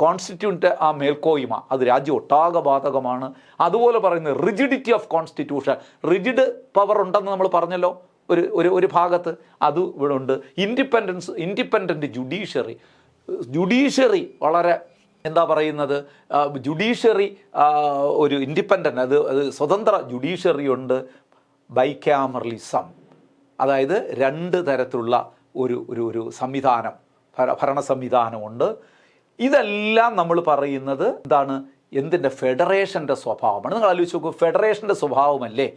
കോൺസ്റ്റിറ്റ്യൂഷൻ്റെ ആ മേൽക്കോയ്മ അത് രാജ്യം ഒട്ടാകെ ബാധകമാണ്. അതുപോലെ പറയുന്നത് rigidity of constitution, rigid power ഉണ്ടെന്ന് നമ്മൾ പറഞ്ഞല്ലോ ഒരു ഭാഗത്ത്, അത് ഇവിടെ ഉണ്ട്. ഇൻഡിപെൻഡൻറ്റ് ജുഡീഷ്യറി വളരെ എന്താ പറയുന്നത്, ജുഡീഷ്യറി ഒരു ഇൻഡിപെൻഡൻ്റ്, അത് സ്വതന്ത്ര ജുഡീഷ്യറി ഉണ്ട്. ബൈക്യാമറലിസം, അതായത് 2 തരത്തിലുള്ള ഒരു സംവിധാനം, ഭരണ സംവിധാനമുണ്ട്. ഇതെല്ലാം നമ്മൾ പറയുന്നത് എന്താണ്? എന്തിൻ്റെ? ഫെഡറേഷൻ്റെ സ്വഭാവമാണ്. നിങ്ങൾ ആലോചിച്ച് നോക്കൂ, ഫെഡറേഷൻ്റെ സ്വഭാവമല്ലേ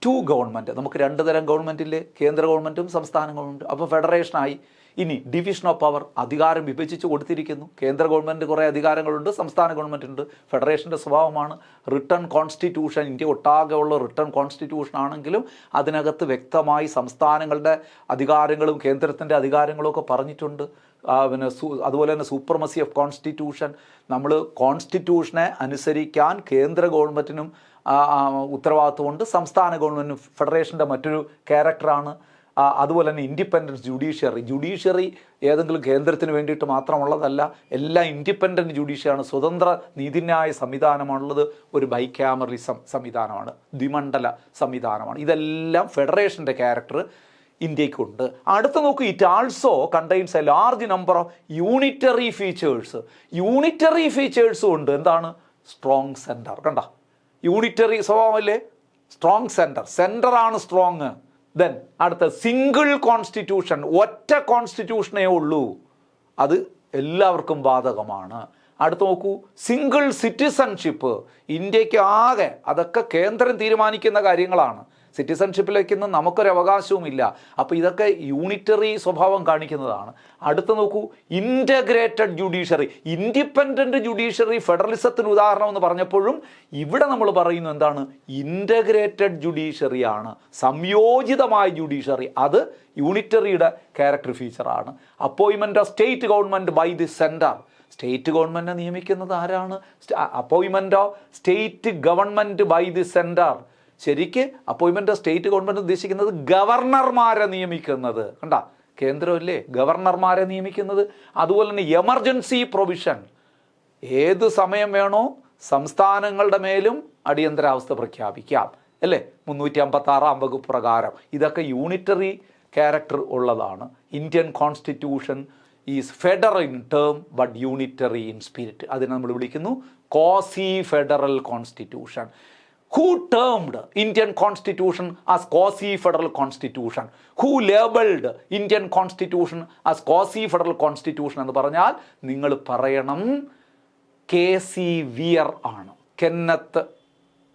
2 ഗവൺമെൻറ്. നമുക്ക് 2 തരം ഗവൺമെൻറ് ഇല്ലേ, കേന്ദ്ര ഗവൺമെൻറ്റും സംസ്ഥാന ഗവൺമെൻറ്റും. അപ്പോൾ ഫെഡറേഷനായി. ഇനി ഡിവിഷൻ ഓഫ് പവർ, അധികാരം വിഭജിച്ച് കൊടുത്തിരിക്കുന്നു. കേന്ദ്ര ഗവൺമെൻറ് കുറേ അധികാരങ്ങളുണ്ട്, സംസ്ഥാന ഗവൺമെൻറ് ഉണ്ട്. ഫെഡറേഷൻ്റെ സ്വഭാവമാണ്. റിട്ടേൺ കോൺസ്റ്റിറ്റ്യൂഷൻ, ഇന്ത്യ ഒട്ടാകെ ഉള്ള റിട്ടേൺ കോൺസ്റ്റിറ്റ്യൂഷൻ ആണെങ്കിലും അതിനകത്ത് വ്യക്തമായി സംസ്ഥാനങ്ങളുടെ അധികാരങ്ങളും കേന്ദ്രത്തിൻ്റെ അധികാരങ്ങളും ഒക്കെ പറഞ്ഞിട്ടുണ്ട്. പിന്നെ അതുപോലെ തന്നെ സൂപ്പർമസി ഓഫ് കോൺസ്റ്റിറ്റ്യൂഷൻ, നമ്മൾ കോൺസ്റ്റിറ്റ്യൂഷനെ അനുസരിക്കാൻ കേന്ദ്ര ഗവൺമെൻറ്റിനും ഉത്തരവാദിത്വമുണ്ട്, സംസ്ഥാന ഗവൺമെൻറ്റിനും. ഫെഡറേഷൻ്റെ മറ്റൊരു ക്യാരക്ടറാണ്. അതുപോലെ തന്നെ ഇൻഡിപെൻഡൻസ് ജുഡീഷ്യറി ഏതെങ്കിലും കേന്ദ്രത്തിന് വേണ്ടിയിട്ട് മാത്രമുള്ളതല്ല, എല്ലാം ഇൻഡിപെൻഡൻറ്റ് ജുഡീഷ്യറിയാണ്, സ്വതന്ത്ര നീതിന്യായ സംവിധാനമാണുള്ളത്. ഒരു ബൈക്യാമറലിസം സംവിധാനമാണ്, ദ്വിമണ്ഡല സംവിധാനമാണ്. ഇതെല്ലാം ഫെഡറേഷൻ്റെ ക്യാരക്ടർ ഇന്ത്യക്കുണ്ട്. അടുത്ത നോക്കൂ, it also contains a large number of unitary ഫീച്ചേഴ്സും ഉണ്ട്. എന്താണ്? Strong centre. കണ്ട, യൂണിറ്ററി സ്വഭാവമല്ലേ, സ്ട്രോങ് സെൻറ്ററാണ് സ്ട്രോങ്. ദെൻ അടുത്ത സിംഗിൾ കോൺസ്റ്റിറ്റ്യൂഷൻ, ഒറ്റ കോൺസ്റ്റിറ്റ്യൂഷനേ ഉള്ളൂ, അത് എല്ലാവർക്കും ബാധകമാണ്. അടുത്ത് നോക്കൂ, സിംഗിൾ സിറ്റിസൺഷിപ്പ്, ഇന്ത്യക്ക് ആകെ, അതൊക്കെ കേന്ദ്രം തീരുമാനിക്കുന്ന കാര്യങ്ങളാണ്. സിറ്റിസൺഷിപ്പിലേക്കൊന്നും നമുക്കൊരു അവകാശവുമില്ല. അപ്പോൾ ഇതൊക്കെ യൂണിറ്ററി സ്വഭാവം കാണിക്കുന്നതാണ്. അടുത്ത് നോക്കൂ, ഇൻ്റഗ്രേറ്റഡ് ജുഡീഷ്യറി, ഇൻഡിപെൻഡൻറ്റ് ജുഡീഷ്യറി ഫെഡറലിസത്തിന് ഉദാഹരണം എന്ന് പറഞ്ഞപ്പോഴും ഇവിടെ നമ്മൾ പറയുന്നു എന്താണ്? ഇൻ്റഗ്രേറ്റഡ് ജുഡീഷ്യറിയാണ്, സംയോജിതമായ ജുഡീഷ്യറി. അത് യൂണിറ്ററിയുടെ ക്യാരക്ടർ ഫീച്ചറാണ്. Appointment of state government by the centre, state ഗവൺമെൻറ്റിനെ നിയമിക്കുന്നത് ആരാണ്? Appointment of state government by the centre. ശരിക്ക് അപ്പോയിൻമെൻ്റ് ഓഫ് സ്റ്റേറ്റ് ഗവൺമെൻറ് ഉദ്ദേശിക്കുന്നത് ഗവർണർമാരെ നിയമിക്കുന്നത്. കണ്ട, കേന്ദ്രമല്ലേ ഗവർണർമാരെ നിയമിക്കുന്നത്. അതുപോലെ തന്നെ എമർജൻസി പ്രൊവിഷൻ, ഏത് സമയം വേണോ സംസ്ഥാനങ്ങളുടെ മേലും അടിയന്തരാവസ്ഥ പ്രഖ്യാപിക്കാം, അല്ലേ? 356 വകുപ്പ് പ്രകാരം. ഇതൊക്കെ യൂണിറ്ററി ക്യാരക്ടർ ഉള്ളതാണ്. Indian constitution is federal in term but unitary in spirit. അതിനെ നമ്മൾ വിളിക്കുന്നു quasi federal constitution. Who termed Indian Constitution as quasi-federal constitution? Who labeled Indian Constitution as quasi-federal constitution എന്ന് പറഞ്ഞാൽ നിങ്ങൾ പറയണം KC വിയർ ആണ്. Kenneth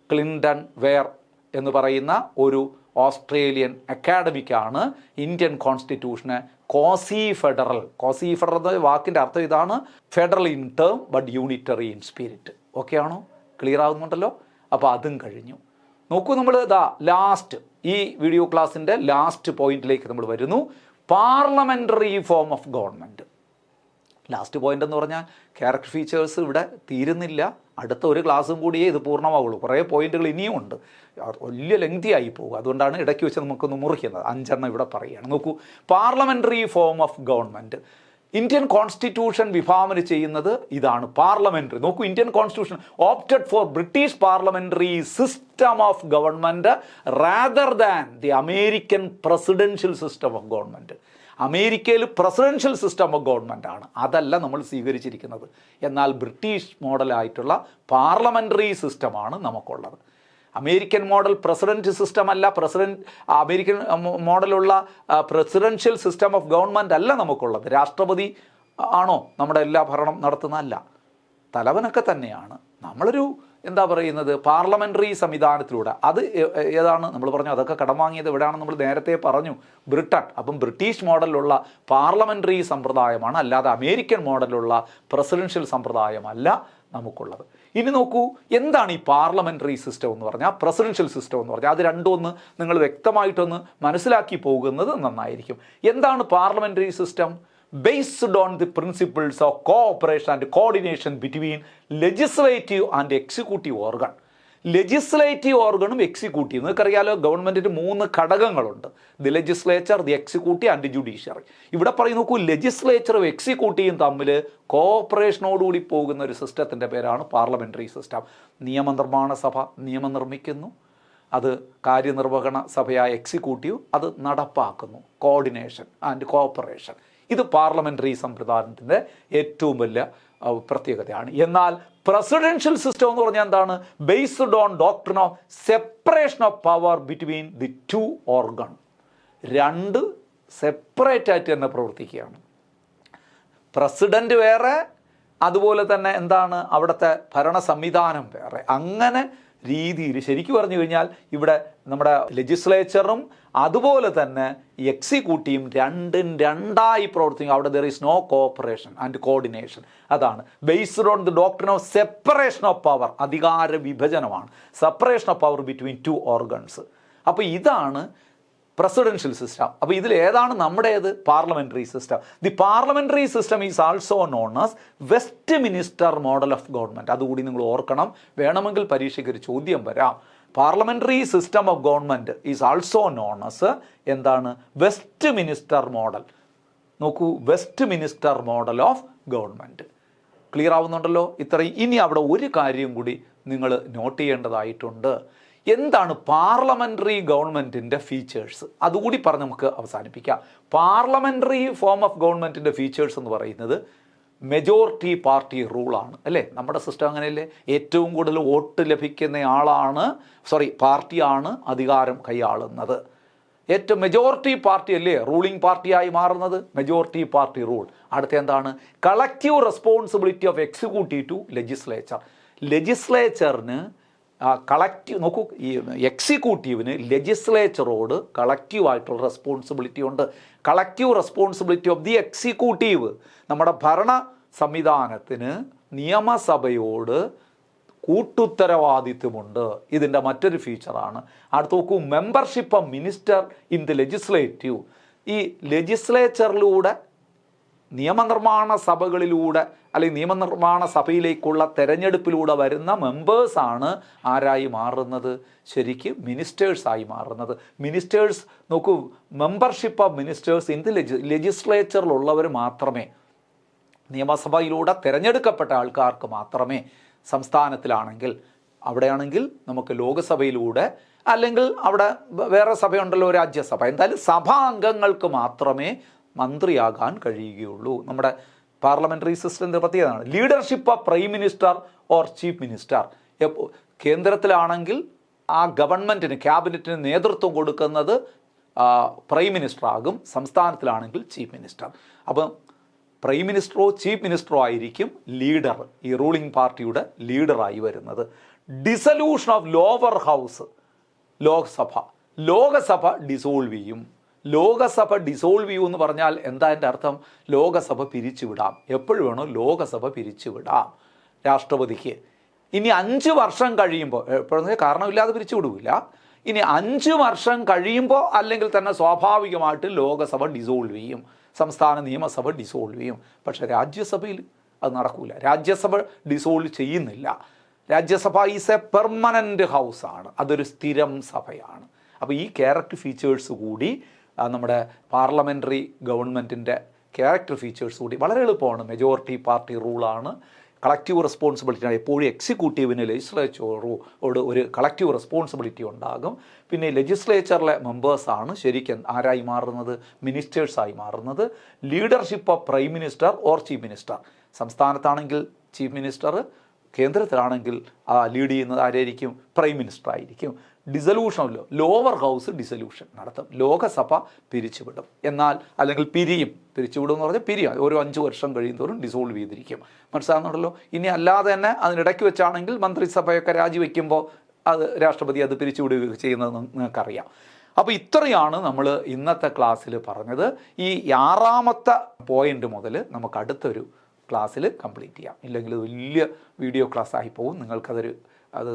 ക്ലിൻഡൺ wear എന്ന് പറയുന്ന ഒരു ഓസ്ട്രേലിയൻ അക്കാഡമിക്കാണ് ഇന്ത്യൻ കോൺസ്റ്റിറ്റ്യൂഷനെ കോസി ഫെഡറൽ എന്ന വാക്കിൻ്റെ അർത്ഥം ഇതാണ്, federal in term but unitary in spirit. Okay ആണോ? ക്ലിയർ ആകുന്നുണ്ടല്ലോ? അപ്പോൾ അതും കഴിഞ്ഞു. നോക്കൂ, നമ്മൾ ലാസ്റ്റ് ഈ വീഡിയോ ക്ലാസ്സിൻ്റെ ലാസ്റ്റ് പോയിന്റിലേക്ക് നമ്മൾ വരുന്നു. Parliamentary form of government. Last point എന്ന് പറഞ്ഞാൽ ക്യാരക്ടർ ഫീച്ചേഴ്സ് ഇവിടെ തീരുന്നില്ല. അടുത്ത ഒരു ക്ലാസ്സും കൂടിയേ ഇത് പൂർണ്ണമാവുള്ളൂ. കുറേ പോയിന്റുകൾ ഇനിയും ഉണ്ട്, വലിയ ലെങ്തി ആയി പോകും. അതുകൊണ്ടാണ് ഇടയ്ക്ക് വെച്ച് നമുക്കൊന്ന് മുറിക്കുന്നത്. 5 എണ്ണം ഇവിടെ പറയുകയാണ്. നോക്കൂ, parliamentary form of government. Indian constitution വിഭാവന ചെയ്യുന്നത് ഇതാണ്, പാർലമെൻ്ററി. നോക്കൂ, Indian constitution opted for British parliamentary system of government rather than the American presidential system of government. അമേരിക്കയിൽ പ്രസിഡൻഷ്യൽ സിസ്റ്റം ഓഫ് ഗവൺമെൻറ് ആണ്, അതല്ല നമ്മൾ സ്വീകരിച്ചിരിക്കുന്നത്. എന്നാൽ ബ്രിട്ടീഷ് മോഡലായിട്ടുള്ള പാർലമെൻ്ററി സിസ്റ്റമാണ് നമുക്കുള്ളത്. അമേരിക്കൻ മോഡൽ പ്രസിഡൻറ്റ് സിസ്റ്റം അല്ല, അമേരിക്കൻ മോഡലുള്ള പ്രസിഡൻഷ്യൽ സിസ്റ്റം ഓഫ് ഗവൺമെൻറ് അല്ല നമുക്കുള്ളത്. രാഷ്ട്രപതി ആണോ നമ്മുടെ എല്ലാ ഭരണം നടത്തുന്നതല്ല, തലവനൊക്കെ തന്നെയാണ്. നമ്മളൊരു എന്താ പറയുന്നത് പാർലമെൻ്ററി സംവിധാനത്തിലൂടെ അത് ഏതാണ് നമ്മൾ പറഞ്ഞു അതൊക്കെ കടം വാങ്ങിയത് എവിടെയാണെന്ന് നമ്മൾ നേരത്തെ പറഞ്ഞു, ബ്രിട്ടൻ. അപ്പം ബ്രിട്ടീഷ് മോഡലിലുള്ള പാർലമെൻ്ററി സമ്പ്രദായമാണ്, അല്ലാതെ അമേരിക്കൻ മോഡലിലുള്ള പ്രസിഡൻഷ്യൽ സമ്പ്രദായമല്ല നമുക്കുള്ളത്. ഇനി നോക്കൂ, എന്താണ് ഈ പാർലമെൻ്ററി സിസ്റ്റം എന്ന് പറഞ്ഞാൽ, പ്രസിഡൻഷ്യൽ സിസ്റ്റം എന്ന് പറഞ്ഞാൽ, അത് രണ്ടൊന്ന് നിങ്ങൾ വ്യക്തമായിട്ടൊന്ന് മനസ്സിലാക്കി പോകുന്നത് നന്നായിരിക്കും. എന്താണ് parliamentary system? based on the principles of cooperation and coordination between legislative and executive organ. Legislative ഓർഗണും എക്സിക്യൂട്ടീവ്, നിങ്ങൾക്കറിയാലോ ഗവൺമെൻറ്റിന് 3 ഘടകങ്ങളുണ്ട്: the legislature, the executive and judiciary. ഇവിടെ പറയും നോക്കൂ, ലെജിസ്ലേച്ചറും എക്സിക്യൂട്ടീവും തമ്മിൽ കോഓപ്പറേഷനോടുകൂടി പോകുന്ന ഒരു സിസ്റ്റത്തിൻ്റെ പേരാണ് പാർലമെൻ്ററി സിസ്റ്റം. നിയമനിർമ്മാണ സഭ നിയമം നിർമ്മിക്കുന്നു, അത് കാര്യനിർവഹണ സഭയായ എക്സിക്യൂട്ടീവ് അത് നടപ്പാക്കുന്നു. കോർഡിനേഷൻ ആൻഡ് കോഓപ്പറേഷൻ, ഇത് പാർലമെൻ്ററി സമ്പ്രദായത്തിൻ്റെ ഏറ്റവും വലിയ പ്രത്യേകതയാണ്. എന്നാൽ പ്രസിഡൻഷ്യൽ സിസ്റ്റം എന്ന് പറഞ്ഞാൽ എന്താണ്? Based on doctrine of separation of power between the 2 organ. 2 separate ആയിട്ട് തന്നെ പ്രവർത്തിക്കുകയാണ്. പ്രസിഡന്റ് വേറെ, അതുപോലെ തന്നെ എന്താണ് അവിടുത്തെ ഭരണ സംവിധാനം വേറെ. അങ്ങനെ രീതിയിൽ ശരിക്കും പറഞ്ഞു കഴിഞ്ഞാൽ ഇവിടെ നമ്മുടെ ലെജിസ്ലേച്ചറും അതുപോലെ തന്നെ എക്സിക്യൂട്ടീവും രണ്ടായി പ്രവർത്തിക്കും. അവിടെ there is no cooperation and coordination. അതാണ് based on the doctrine of separation of power. അധികാര വിഭജനമാണ്, separation of power between 2 organs. അപ്പോൾ ഇതാണ് പ്രസിഡൻഷ്യൽ സിസ്റ്റം. അപ്പോൾ ഇതിൽ ഏതാണ് നമ്മുടേത്? Parliamentary system. The parliamentary system is also known as Westminster model of government. അതുകൂടി നിങ്ങൾ ഓർക്കണം, വേണമെങ്കിൽ പരീക്ഷയ്ക്ക് ഒരു ചോദ്യം വരാം. Parliamentary system of government is also known as എന്താണ്? Westminster model. നോക്കൂ, west minister model of government. Clear ആവുന്നുണ്ടല്ലോ ഇത്രയും? ഇനി അവിടെ ഒരു കാര്യം കൂടി നിങ്ങൾ നോട്ട് ചെയ്യേണ്ടതായിട്ടുണ്ട്. എന്താണ് പാർലമെൻ്ററി ഗവൺമെൻറ്റിൻ്റെ ഫീച്ചേഴ്സ്? അതുകൂടി പറഞ്ഞ് നമുക്ക് അവസാനിപ്പിക്കാം. പാർലമെൻ്ററി ഫോം ഓഫ് ഗവൺമെൻറ്റിൻ്റെ ഫീച്ചേഴ്സ് എന്ന് പറയുന്നത് മെജോറിറ്റി പാർട്ടി റൂളാണ്, അല്ലേ? നമ്മുടെ സിസ്റ്റം അങ്ങനെയല്ലേ? ഏറ്റവും കൂടുതൽ വോട്ട് ലഭിക്കുന്ന പാർട്ടിയാണ് അധികാരം കൈയാളുന്നത്. ഏറ്റവും മെജോറിറ്റി പാർട്ടി അല്ലേ റൂളിംഗ് പാർട്ടിയായി മാറുന്നത്? Majority party rule. അടുത്ത എന്താണ്? Collective responsibility of executive to legislature. ലെജിസ്ലേച്ചറിന് കളക്റ്റീവ്, നോക്കൂ, ഈ എക്സിക്യൂട്ടീവിന് ലെജിസ്ലേച്ചറോട് കളക്റ്റീവായിട്ടുള്ള റെസ്പോൺസിബിലിറ്റി ഉണ്ട്. Collective responsibility of the executive. നമ്മുടെ ഭരണ സംവിധാനത്തിന് നിയമസഭയോട് കൂട്ടുത്തരവാദിത്വമുണ്ട്. ഇതിൻ്റെ മറ്റൊരു ഫീച്ചറാണ്. അടുത്ത് നോക്കൂ, membership of minister in the legislative. ഈ ലെജിസ്ലേച്ചറിലൂടെ നിയമനിർമ്മാണ സഭകളിലൂടെ അല്ലെങ്കിൽ നിയമനിർമ്മാണ സഭയിലേക്കുള്ള തെരഞ്ഞെടുപ്പിലൂടെ വരുന്ന മെമ്പേഴ്സാണ് ആരായി മാറുന്നത്? ശരിക്കും മിനിസ്റ്റേഴ്സായി മാറുന്നത്. മിനിസ്റ്റേഴ്സ് നോക്കൂ, membership of ministers in the ലെജിസ്ലേച്ചറിലുള്ളവർ മാത്രമേ, നിയമസഭയിലൂടെ തിരഞ്ഞെടുക്കപ്പെട്ട ആൾക്കാർക്ക് മാത്രമേ, സംസ്ഥാനത്തിലാണെങ്കിൽ, അവിടെയാണെങ്കിൽ നമുക്ക് ലോകസഭയിലൂടെ, അല്ലെങ്കിൽ അവിടെ വേറെ സഭയുണ്ടല്ലോ രാജ്യസഭ, എന്തായാലും സഭാംഗങ്ങൾക്ക് മാത്രമേ മന്ത്രിയാകാൻ കഴിയുകയുള്ളൂ. നമ്മുടെ പാർലമെൻ്ററി സിസ്റ്റത്തിൻ്റെ പ്രത്യേകതയാണ്. Leadership of prime minister or chief minister. കേന്ദ്രത്തിലാണെങ്കിൽ ആ ഗവൺമെൻറ്റിന്, ക്യാബിനറ്റിന് നേതൃത്വം കൊടുക്കുന്നത് പ്രൈം മിനിസ്റ്റർ ആകും, സംസ്ഥാനത്തിലാണെങ്കിൽ ചീഫ് മിനിസ്റ്റർ. അപ്പം പ്രൈം മിനിസ്റ്ററോ ചീഫ് മിനിസ്റ്ററോ ആയിരിക്കും ലീഡർ, ഈ റൂളിംഗ് പാർട്ടിയുടെ ലീഡറായി വരുന്നത്. Dissolution of lower house, Lok Sabha dissolve ചെയ്യും. ലോകസഭ ഡിസോൾവ് ചെയ്യൂ എന്ന് പറഞ്ഞാൽ എന്താ എൻ്റെ അർത്ഥം? ലോകസഭ പിരിച്ചുവിടാം. എപ്പോഴും വേണോ ലോകസഭ പിരിച്ചുവിടാം രാഷ്ട്രപതിക്ക്. ഇനി 5 വർഷം കഴിയുമ്പോൾ, എപ്പോഴെന്ന് കാരണമില്ലാതെ പിരിച്ചുവിടില്ല, ഇനി 5 വർഷം കഴിയുമ്പോൾ അല്ലെങ്കിൽ തന്നെ സ്വാഭാവികമായിട്ട് ലോകസഭ ഡിസോൾവ് ചെയ്യും, സംസ്ഥാന നിയമസഭ ഡിസോൾവ് ചെയ്യും. പക്ഷേ രാജ്യസഭയിൽ അത് നടക്കില്ല. രാജ്യസഭ ഡിസോൾവ് ചെയ്യുന്നില്ല. രാജ്യസഭ ഈസ് എ പെർമനൻ്റ് ഹൗസാണ്, അതൊരു സ്ഥിരം സഭയാണ്. അപ്പോൾ ഈ ക്യാരക്ടർ ഫീച്ചേഴ്സ് കൂടി നമ്മുടെ പാർലമെൻ്ററി ഗവൺമെൻറ്റിൻ്റെ ക്യാരക്ടർ ഫീച്ചേഴ്സ് കൂടി വളരെ എളുപ്പമാണ്. മെജോറിറ്റി പാർട്ടി റൂളാണ്, കളക്റ്റീവ് റെസ്പോൺസിബിലിറ്റിയാണ്. എപ്പോഴും എക്സിക്യൂട്ടീവിന് ലെജിസ്ലേച്ചറോട് ഒരു കളക്റ്റീവ് റെസ്പോൺസിബിലിറ്റി ഉണ്ടാകും. പിന്നെ ലെജിസ്ലേച്ചറിലെ മെമ്പേഴ്സാണ് ശരിക്കും ആരായി മാറുന്നത്? മിനിസ്റ്റേഴ്സായി മാറുന്നത്. Leadership of prime minister or chief minister. സംസ്ഥാനത്താണെങ്കിൽ ചീഫ് മിനിസ്റ്റർ, കേന്ദ്രത്തിലാണെങ്കിൽ ലീഡ് ചെയ്യുന്നത് ആരായിരിക്കും? പ്രൈം മിനിസ്റ്റർ ആയിരിക്കും. ഡിസൊല്യൂഷനല്ലോ, ലോവർ ഹൗസ് ഡിസൊല്യൂഷൻ നടത്തും, ലോകസഭ പിരിച്ചുവിടും. എന്നാൽ അല്ലെങ്കിൽ പിരിച്ചുവിടും എന്ന് പറഞ്ഞാൽ പിരിയും, ഓരോ 5 വർഷം കഴിയുന്നതോറും ഡിസോൾവ് ചെയ്തിരിക്കും. മനസ്സിലാകുന്നുണ്ടല്ലോ? ഇനി അല്ലാതെ തന്നെ അതിനിടയ്ക്ക് വെച്ചാണെങ്കിൽ മന്ത്രിസഭയൊക്കെ രാജിവെക്കുമ്പോൾ രാഷ്ട്രപതി അത് പിരിച്ചുവിടുകയൊക്കെ ചെയ്യുന്നത് നിങ്ങൾക്കറിയാം. അപ്പോൾ ഇത്രയാണ് നമ്മൾ ഇന്നത്തെ ക്ലാസ്സിൽ പറഞ്ഞത്. ഈ 6ാമത്തെ പോയിന്റ് മുതൽ നമുക്ക് അടുത്തൊരു ക്ലാസ്സിൽ കംപ്ലീറ്റ് ചെയ്യാം. ഇല്ലെങ്കിൽ വലിയ വീഡിയോ ക്ലാസ് ആയി പോകും,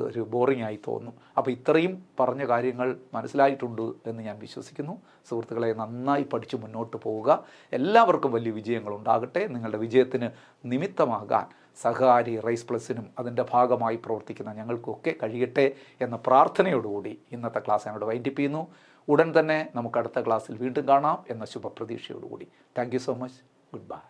ഒരു ബോറിംഗ് ആയി തോന്നും. അപ്പോൾ ഇത്രയും പറഞ്ഞ കാര്യങ്ങൾ മനസ്സിലായിട്ടുണ്ട് എന്ന് ഞാൻ വിശ്വസിക്കുന്നു. സുഹൃത്തുക്കളെ, നന്നായി പഠിച്ച് മുന്നോട്ട് പോവുക. എല്ലാവർക്കും വലിയ വിജയങ്ങൾ ഉണ്ടാകട്ടെ. നിങ്ങളുടെ വിജയത്തിന് നിമിത്തമാകാൻ സഹകാരി റൈസ് പ്ലസിനും അതിൻ്റെ ഭാഗമായി പ്രവർത്തിക്കുന്ന ഞങ്ങൾക്കൊക്കെ കഴിയട്ടെ എന്ന പ്രാർത്ഥനയോടുകൂടി ഇന്നത്തെ ക്ലാസ് ഞങ്ങളുടെ വൈൻഡപ്പ് ചെയ്യുന്നു. ഉടൻ തന്നെ നമുക്ക് അടുത്ത ക്ലാസ്സിൽ വീണ്ടും കാണാം എന്ന ശുഭപ്രതീക്ഷയോടുകൂടി. Thank you so much. Good bye.